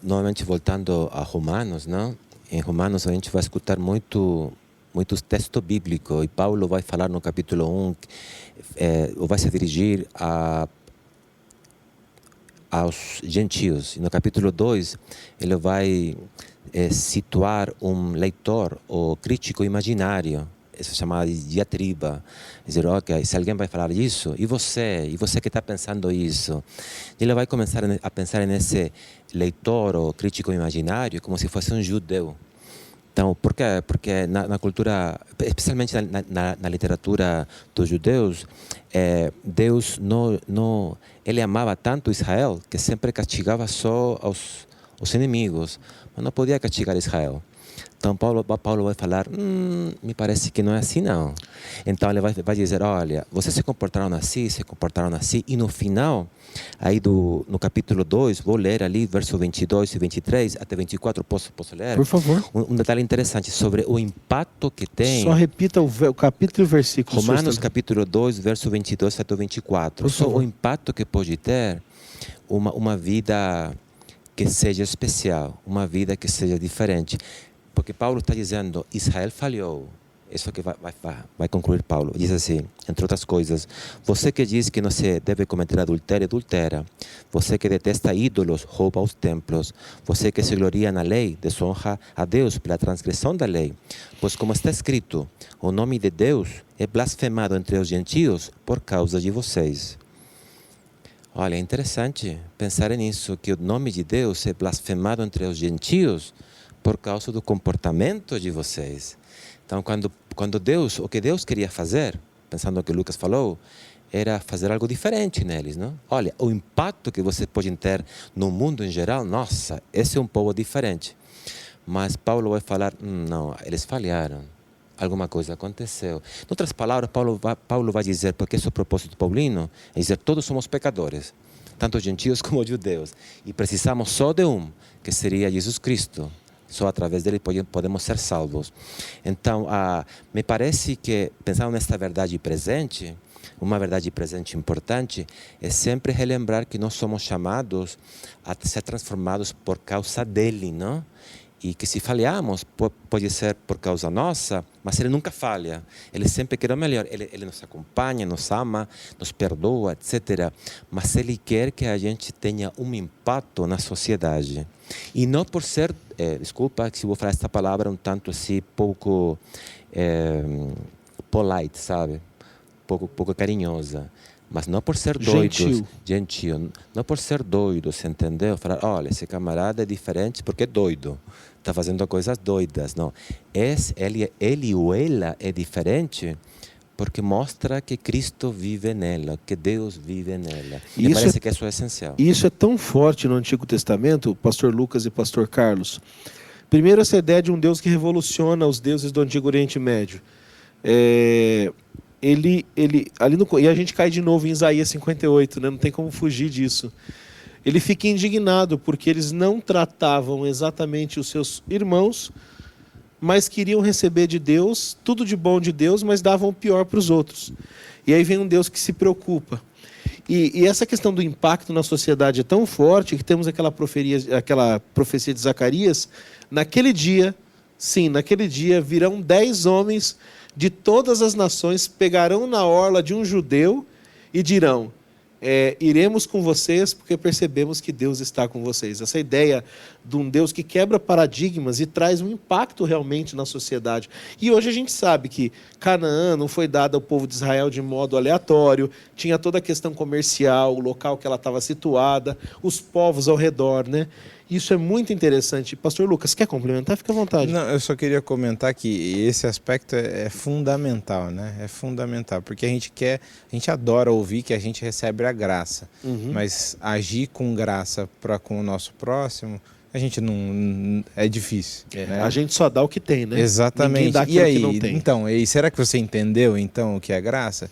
novamente voltando a Romanos, não? Em Romanos a gente vai escutar muitos textos bíblicos, e Paulo vai falar no capítulo 1, ou vai se dirigir aos gentios. E no capítulo 2, ele vai situar um leitor, ou crítico imaginário, isso é chamado de diatriba. Dizer, ok, se alguém vai falar isso, e você que está pensando isso? Ele vai começar a pensar nesse leitor, ou crítico imaginário, como se fosse um judeu. Então, por quê? Porque na cultura, especialmente na literatura dos judeus, Deus ele amava tanto Israel que sempre castigava só os inimigos, mas não podia castigar Israel. Então Paulo vai falar, me parece que não é assim não. Então ele vai dizer, olha, vocês se comportaram assim, e no final, aí no capítulo 2, vou ler ali, verso 22 e 23, até 24, posso ler? Por favor. Um detalhe interessante sobre o impacto que tem. Só repita o capítulo e o versículo. Romanos capítulo 2, verso 22 até 24. Só o impacto que pode ter uma vida que seja especial, uma vida que seja diferente. Porque Paulo está dizendo, Israel falhou. Isso que vai concluir Paulo. Diz assim, entre outras coisas, você que diz que não se deve cometer adultério, adultera. Você que detesta ídolos, rouba os templos. Você que se gloria na lei, desonra a Deus pela transgressão da lei. Pois como está escrito, o nome de Deus é blasfemado entre os gentios por causa de vocês. Olha, é interessante pensar nisso, que o nome de Deus é blasfemado entre os gentios por causa do comportamento de vocês. Então, quando Deus, o que Deus queria fazer, pensando no que Lucas falou, era fazer algo diferente neles, não? Olha, o impacto que vocês podem ter no mundo em geral, nossa, esse é um povo diferente. Mas Paulo vai falar, não, eles falharam. Alguma coisa aconteceu. Em outras palavras, Paulo vai dizer, porque esse é o propósito paulino, é dizer, todos somos pecadores, tanto gentios como judeus, e precisamos só de que seria Jesus Cristo. Só através dele podemos ser salvos. Então, me parece que, pensando nesta verdade presente, uma verdade presente importante, é sempre relembrar que nós somos chamados a ser transformados por causa dele, não? E que se falhamos, pode ser por causa nossa, mas ele nunca falha. Ele sempre quer o melhor. Ele nos acompanha, nos ama, nos perdoa, etc. Mas ele quer que a gente tenha um impacto na sociedade. E não por ser, desculpa se vou falar esta palavra um tanto assim, pouco polite, sabe? Pouco carinhosa. Mas não por ser doidos, gentil, não por ser doidos, entendeu? Falar, olha, esse camarada é diferente porque é doido, está fazendo coisas doidas, não. Ele ou ela é diferente porque mostra que Cristo vive nela, que Deus vive nela. Me parece que isso é essencial. Isso é tão forte no Antigo Testamento, pastor Lucas e pastor Carlos. Primeiro, essa ideia de um Deus que revoluciona os deuses do Antigo Oriente Médio. E a gente cai de novo em Isaías 58, né? Não tem como fugir disso. Ele fica indignado porque eles não tratavam exatamente os seus irmãos, mas queriam receber de Deus, tudo de bom de Deus, mas davam o pior para os outros. E aí vem um Deus que se preocupa. E essa questão do impacto na sociedade é tão forte que temos aquela profecia de Zacarias, naquele dia virão 10 homens de todas as nações, pegarão na orla de um judeu e dirão, iremos com vocês porque percebemos que Deus está com vocês. Essa ideia de um Deus que quebra paradigmas e traz um impacto realmente na sociedade. E hoje a gente sabe que Canaã não foi dada ao povo de Israel de modo aleatório, tinha toda a questão comercial, o local que ela estava situada, os povos ao redor, né? Isso é muito interessante. Pastor Lucas, quer complementar? Fica à vontade. Não, eu só queria comentar que esse aspecto é fundamental, né? É fundamental, porque a gente adora ouvir que a gente recebe a graça, mas agir com graça para com o nosso próximo, a gente não... é difícil. Né? A gente só dá o que tem, né? Exatamente. Ninguém dá aquilo que não tem. Então, será que você entendeu, então, o que é graça?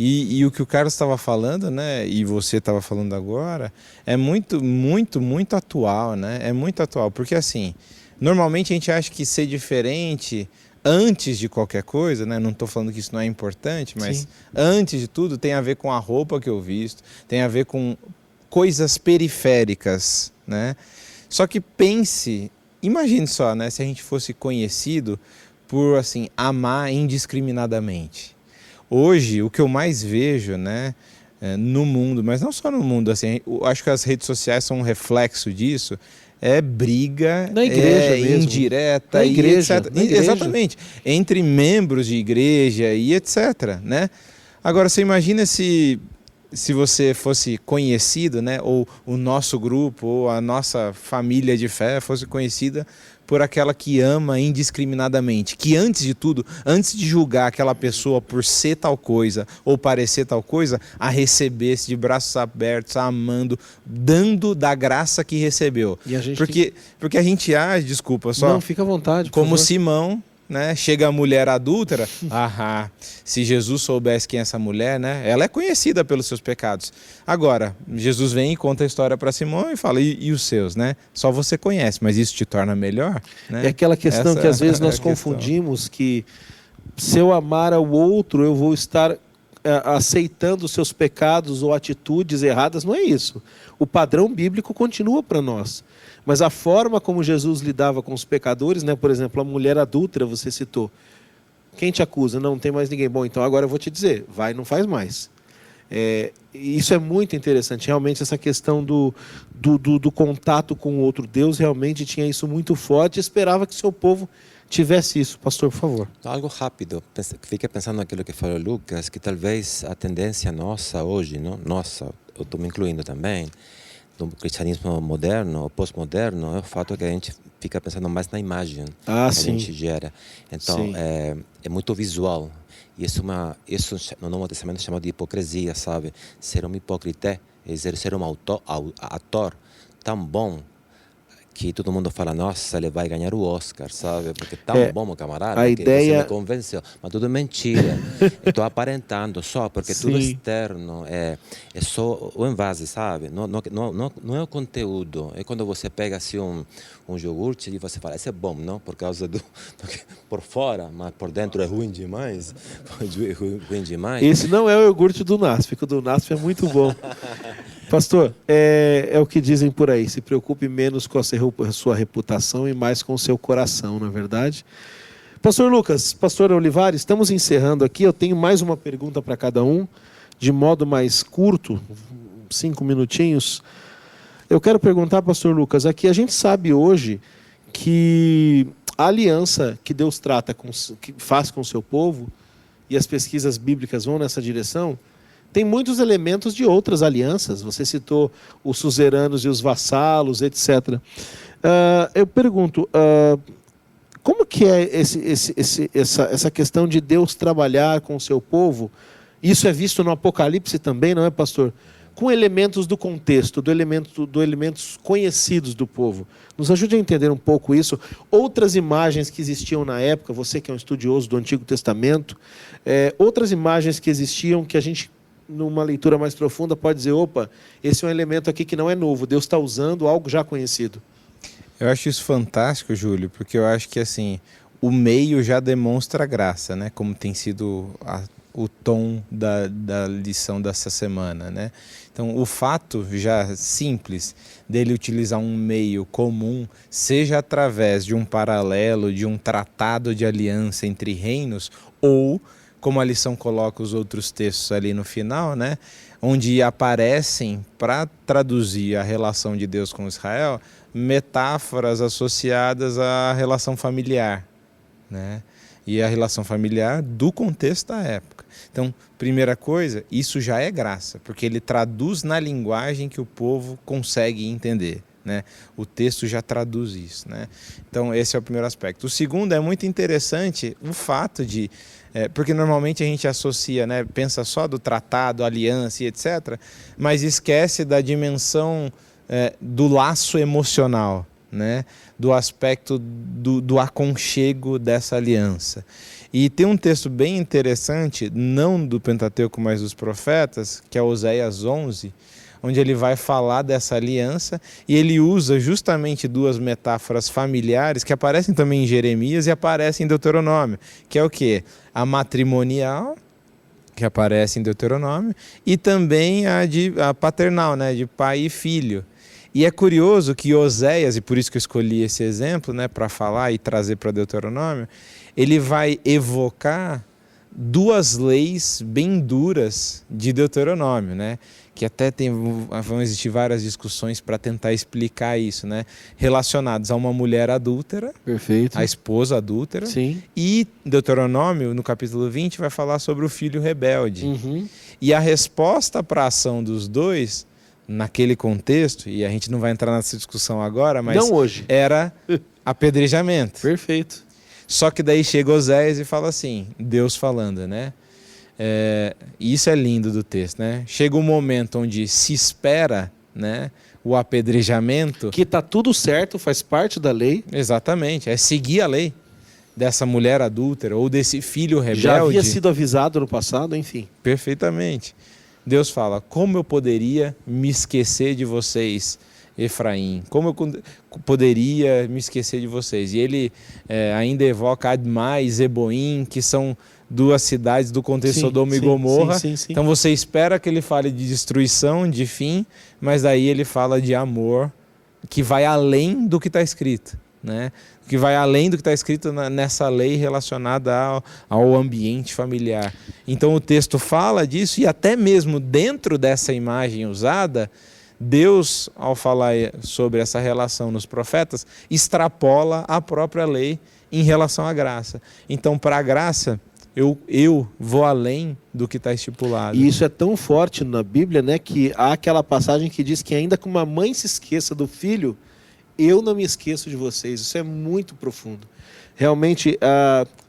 E o que o Carlos estava falando, né, e você estava falando agora, é muito, muito, muito atual, né? É muito atual, porque assim, normalmente a gente acha que ser diferente antes de qualquer coisa, né? Não estou falando que isso não é importante, mas antes de tudo tem a ver com a roupa que eu visto, tem a ver com coisas periféricas, né? Só que imagine só, né, se a gente fosse conhecido por, assim, amar indiscriminadamente. Hoje, o que eu mais vejo, né, no mundo, mas não só no mundo, assim, eu acho que as redes sociais são um reflexo disso, é briga, na igreja mesmo. Indireta, na igreja, etc. Exatamente, entre membros de igreja e etc, né? Agora, você imagina se você fosse conhecido, né, ou o nosso grupo, ou a nossa família de fé fosse conhecida por aquela que ama indiscriminadamente, que antes de tudo, antes de julgar aquela pessoa por ser tal coisa ou parecer tal coisa, a recebesse de braços abertos, a amando, dando da graça que recebeu. E a gente porque a gente age, desculpa, só Não, fica à vontade. como Simão, né? Chega a mulher adúltera, se Jesus soubesse quem é essa mulher, né? Ela é conhecida pelos seus pecados. Agora, Jesus vem e conta a história para Simão e fala, e os seus, né? Só você conhece, mas isso te torna melhor? Né? É aquela questão Essa que às vezes é nós a questão. confundimos que se eu amar ao outro, eu vou estar aceitando os seus pecados ou atitudes erradas. Não é isso. O padrão bíblico continua para nós. Mas a forma como Jesus lidava com os pecadores, né? Por exemplo, a mulher adúltera, você citou. Quem te acusa? Não tem mais ninguém. Bom, então agora eu vou te dizer, vai, não faz mais. Isso é muito interessante. Realmente essa questão do contato com o outro. Deus realmente tinha isso muito forte e esperava que seu povo tivesse isso. Pastor, por favor. Algo rápido. Fiquei pensando naquilo que falou Lucas, que talvez a tendência nossa hoje, não? Nossa, eu estou me incluindo também, do cristianismo moderno ou pós-moderno, é o fato que a gente fica pensando mais na imagem que a gente gera. Então, é muito visual. E isso no Novo Testamento é chamado de hipocrisia, sabe? Ser um hipócrita é ser um ator tão bom que todo mundo fala, nossa, ele vai ganhar o Oscar, sabe? Porque tão bom, meu camarada, que você me convenceu. Mas tudo mentira. Estou aparentando só, porque tudo externo é só o envase, sabe? Não é o conteúdo. É quando você pega assim um iogurte e você fala, esse é bom, não? Por causa por fora, mas por dentro é ruim demais. Ruim demais. Esse não é o iogurte do NASF, o do NASF é muito bom. Pastor, é o que dizem por aí, se preocupe menos com a sua reputação e mais com o seu coração, não é verdade? Pastor Lucas, Pastor Olivares, estamos encerrando aqui, eu tenho mais uma pergunta para cada um, de modo mais curto, 5 minutinhos. Eu quero perguntar, Pastor Lucas, aqui a gente sabe hoje que a aliança que Deus que faz com o seu povo, e as pesquisas bíblicas vão nessa direção, tem muitos elementos de outras alianças. Você citou os suzeranos e os vassalos, etc. Eu pergunto, como que é essa questão de Deus trabalhar com o seu povo? Isso é visto no Apocalipse também, não é, pastor? Com elementos do contexto, elementos conhecidos do povo. Nos ajude a entender um pouco isso. Outras imagens que existiam na época, você que é um estudioso do Antigo Testamento, outras imagens que existiam que a gente, numa leitura mais profunda, pode dizer, opa, esse é um elemento aqui que não é novo, Deus está usando algo já conhecido. Eu acho isso fantástico, Júlio, porque eu acho que assim, o meio já demonstra graça, né? Como tem sido o tom da lição dessa semana, né? Então, o fato já simples dele utilizar um meio comum, seja através de um paralelo, de um tratado de aliança entre reinos, ou como a lição coloca os outros textos ali no final, né, onde aparecem, para traduzir a relação de Deus com Israel, metáforas associadas à relação familiar, né, e a relação familiar do contexto da época. Então, primeira coisa, isso já é graça, porque ele traduz na linguagem que o povo consegue entender. Né? O texto já traduz isso, né? Então esse é o primeiro aspecto. O segundo é muito interessante o fato de, porque normalmente a gente associa, né, pensa só do tratado, aliança e etc., mas esquece da dimensão do laço emocional, né? Do aspecto do aconchego dessa aliança. E tem um texto bem interessante, não do Pentateuco, mas dos profetas, que é Oséias 11, onde ele vai falar dessa aliança e ele usa justamente duas metáforas familiares que aparecem também em Jeremias e aparecem em Deuteronômio, que é o quê? A matrimonial, que aparece em Deuteronômio, e também a paternal, né? De pai e filho. E é curioso que Oséias, e por isso que eu escolhi esse exemplo, né, para falar e trazer para Deuteronômio, ele vai evocar duas leis bem duras de Deuteronômio, né? Que até vão existir várias discussões para tentar explicar isso, né? Relacionados a uma mulher adúltera, perfeito, a esposa adúltera, sim, e Deuteronômio, no capítulo 20, vai falar sobre o filho rebelde. Uhum. E a resposta para a ação dos dois, naquele contexto, e a gente não vai entrar nessa discussão agora, mas Não hoje. era apedrejamento. Perfeito. Só que daí chega Oséias e fala assim, Deus falando, né? E isso é lindo do texto, né? Chega um momento onde se espera, né, o apedrejamento. Que está tudo certo, faz parte da lei. Exatamente, é seguir a lei dessa mulher adúltera ou desse filho rebelde. Já havia sido avisado no passado, enfim. Perfeitamente. Deus fala, como eu poderia me esquecer de vocês, Efraim? Como eu poderia me esquecer de vocês? E ele ainda evoca Admá e Zeboim, que são duas cidades do contexto Sodoma e Gomorra. Sim. Então você espera que ele fale de destruição, de fim, mas daí ele fala de amor que vai além do que está escrito, né? Que vai além do que está escrito nessa lei relacionada ao ambiente familiar. Então o texto fala disso, e até mesmo dentro dessa imagem usada, Deus, ao falar sobre essa relação nos profetas, extrapola a própria lei em relação à graça. Então, para a graça, eu vou além do que está estipulado. E isso é tão forte na Bíblia, né, que há aquela passagem que diz que ainda que uma mãe se esqueça do filho, eu não me esqueço de vocês. Isso é muito profundo. Realmente,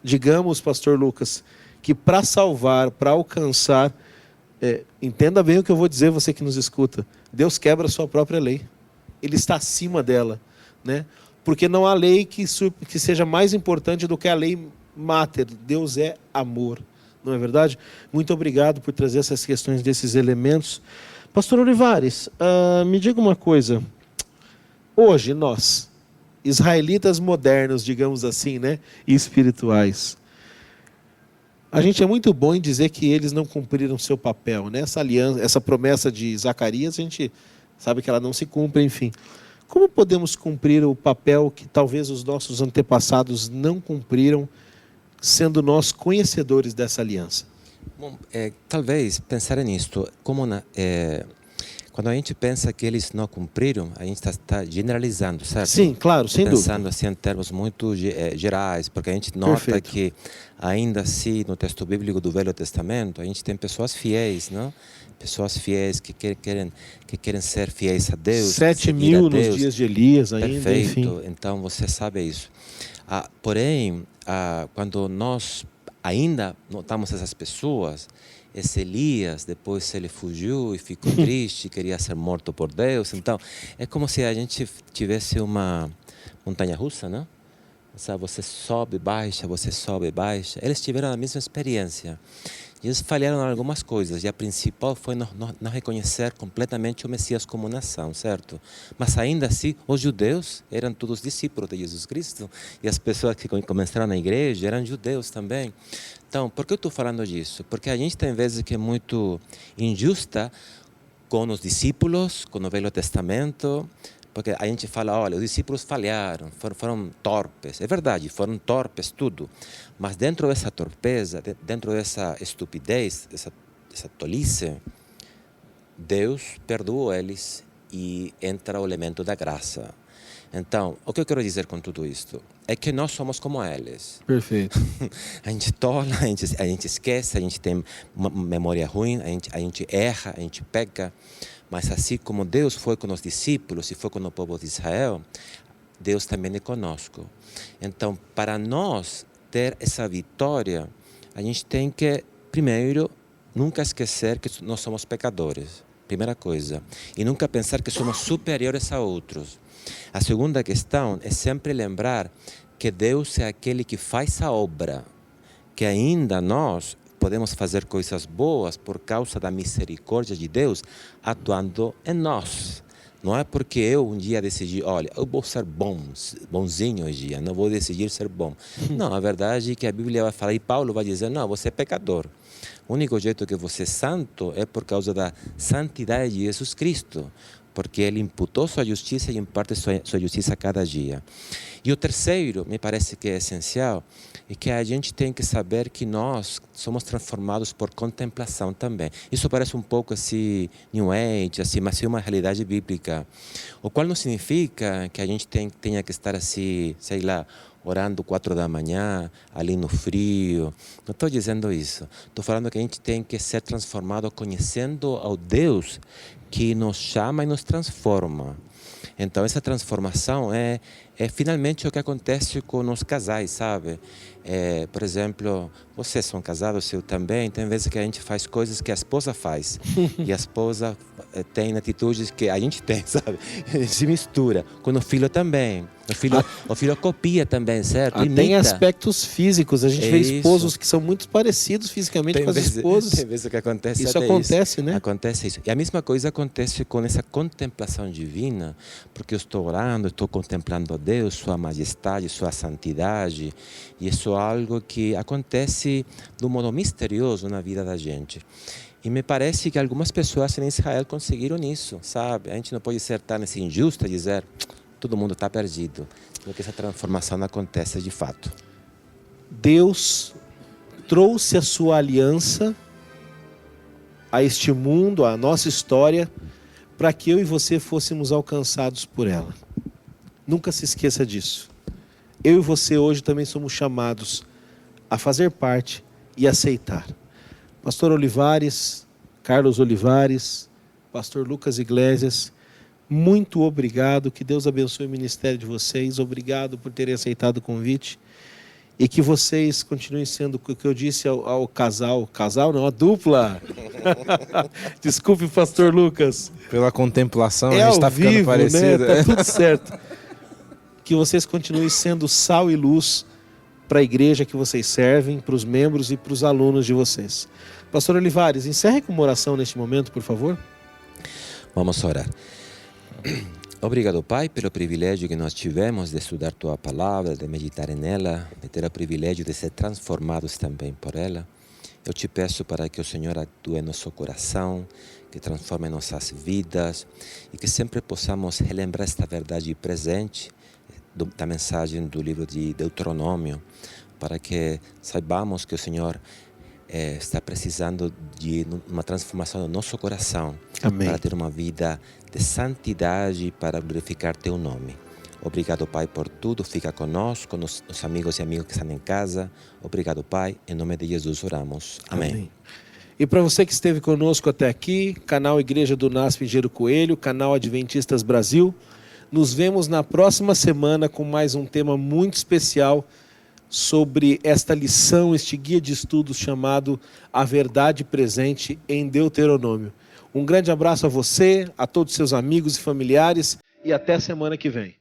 digamos, pastor Lucas, que para salvar, para alcançar, entenda bem o que eu vou dizer, você que nos escuta, Deus quebra a sua própria lei. Ele está acima dela, né? Porque não há lei que seja mais importante do que a lei máter. Deus é amor, não é verdade? Muito obrigado por trazer essas questões desses elementos. Pastor Olivares, me diga uma coisa. Hoje nós, israelitas modernos, digamos assim, né, e espirituais, a gente é muito bom em dizer que eles não cumpriram seu papel, né? Essa aliança, essa promessa de Zacarias, a gente sabe que ela não se cumpre, enfim. Como podemos cumprir o papel que talvez os nossos antepassados não cumpriram, sendo nós conhecedores dessa aliança? Bom, talvez pensar nisto, como quando a gente pensa que eles não cumpriram, a gente está generalizando, certo? Sim, claro, sem dúvida. Pensando assim em termos muito gerais, porque a gente nota Perfeito. que ainda assim no texto bíblico do Velho Testamento a gente tem pessoas fiéis, não? Pessoas fiéis que querem ser fiéis a Deus. 7.000 nos dias de Elias ainda, Perfeito. enfim. Então você sabe isso. Porém, quando nós ainda notamos essas pessoas, esse Elias, depois ele fugiu e ficou triste, queria ser morto por Deus. Então, é como se a gente tivesse uma montanha-russa, né? Você sobe, baixa, você sobe, baixa. Eles tiveram a mesma experiência. E eles falharam em algumas coisas. E a principal foi não reconhecer completamente o Messias como nação, certo? Mas ainda assim, os judeus eram todos discípulos de Jesus Cristo. E as pessoas que começaram na igreja eram judeus também. Então, por que eu estou falando disso? Porque a gente tem vezes que é muito injusta com os discípulos, com o Velho Testamento, porque a gente fala, olha, os discípulos falharam, foram torpes. É verdade, foram torpes tudo. Mas dentro dessa torpeza, dentro dessa estupidez, essa tolice, Deus perdoou eles e entra o elemento da graça. Então, o que eu quero dizer com tudo isto? É que nós somos como eles. Perfeito. A gente tola, a gente esquece, a gente tem uma memória ruim, a gente erra, a gente peca. Mas assim como Deus foi com os discípulos e foi com o povo de Israel, Deus também é conosco. Então, para nós ter essa vitória, a gente tem que, primeiro, nunca esquecer que nós somos pecadores. Primeira coisa. E nunca pensar que somos superiores a outros. A segunda questão é sempre lembrar que Deus é aquele que faz a obra, que ainda nós podemos fazer coisas boas por causa da misericórdia de Deus atuando em nós. Não é porque eu um dia decidi, olha, eu vou ser bonzinho hoje dia, não vou decidir ser bom. Não, a verdade é que a Bíblia vai falar, e Paulo vai dizer, não, você é pecador. O único jeito que você é santo é por causa da santidade de Jesus Cristo, porque ele imputou sua justiça e imparte sua justiça a cada dia. E o terceiro, me parece que é essencial, é que a gente tem que saber que nós somos transformados por contemplação também. Isso parece um pouco assim, New Age, assim, mas é uma realidade bíblica. O qual não significa que a gente tenha que estar assim, sei lá, orando 4 da manhã, ali no frio. Não estou dizendo isso. Estou falando que a gente tem que ser transformado conhecendo ao Deus que nos chama e nos transforma. Então, essa transformação é finalmente o que acontece com os casais, sabe? Por exemplo, vocês são casados, eu também. Tem vezes que a gente faz coisas que a esposa faz e a esposa tem atitudes que a gente tem, sabe? Se mistura. Com o filho também. O filho copia também, certo? Tem aspectos físicos. A gente vê esposos que são muito parecidos fisicamente com as esposas. Tem vezes que acontece isso acontece, isso, né? Acontece isso. E a mesma coisa acontece com essa contemplação divina, porque eu estou orando, estou contemplando a Deus, Sua majestade, Sua santidade, e isso é algo que acontece de um modo misterioso na vida da gente. E me parece que algumas pessoas em Israel conseguiram isso, sabe? A gente não pode ser tão assim, injusto e dizer todo mundo está perdido, porque essa transformação acontece de fato. Deus trouxe a sua aliança a este mundo, a nossa história, para que eu e você fôssemos alcançados por ela. Nunca se esqueça disso. Eu e você hoje também somos chamados a fazer parte e aceitar. Pastor Olivares, Carlos Olivares, Pastor Lucas Iglesias, muito obrigado, que Deus abençoe o ministério de vocês, obrigado por terem aceitado o convite e que vocês continuem sendo, o que eu disse ao casal não, a dupla, desculpe Pastor Lucas. Pela contemplação, a gente está ficando vivo, parecido. Né? Tá tudo certo. Que vocês continuem sendo sal e luz para a igreja que vocês servem, para os membros e para os alunos de vocês. Pastor Olivares, encerre com uma oração neste momento, por favor. Vamos orar. Obrigado, Pai, pelo privilégio que nós tivemos de estudar Tua Palavra, de meditar nela, de ter o privilégio de ser transformados também por ela. Eu te peço para que o Senhor atue em nosso coração, que transforme nossas vidas e que sempre possamos relembrar esta verdade presente da mensagem do livro de Deuteronômio, para que saibamos que o Senhor está precisando de uma transformação no nosso coração. Amém. Para ter uma vida de santidade, para glorificar Teu nome. Obrigado, Pai, por tudo. Fica conosco, com os amigos e amigas que estão em casa. Obrigado, Pai. Em nome de Jesus oramos. Amém. Amém. E para você que esteve conosco até aqui, canal Igreja do NASP Engenheiro Coelho, canal Adventistas Brasil, nos vemos na próxima semana com mais um tema muito especial sobre esta lição, este guia de estudos chamado A Verdade Presente em Deuteronômio. Um grande abraço a você, a todos os seus amigos e familiares e até semana que vem.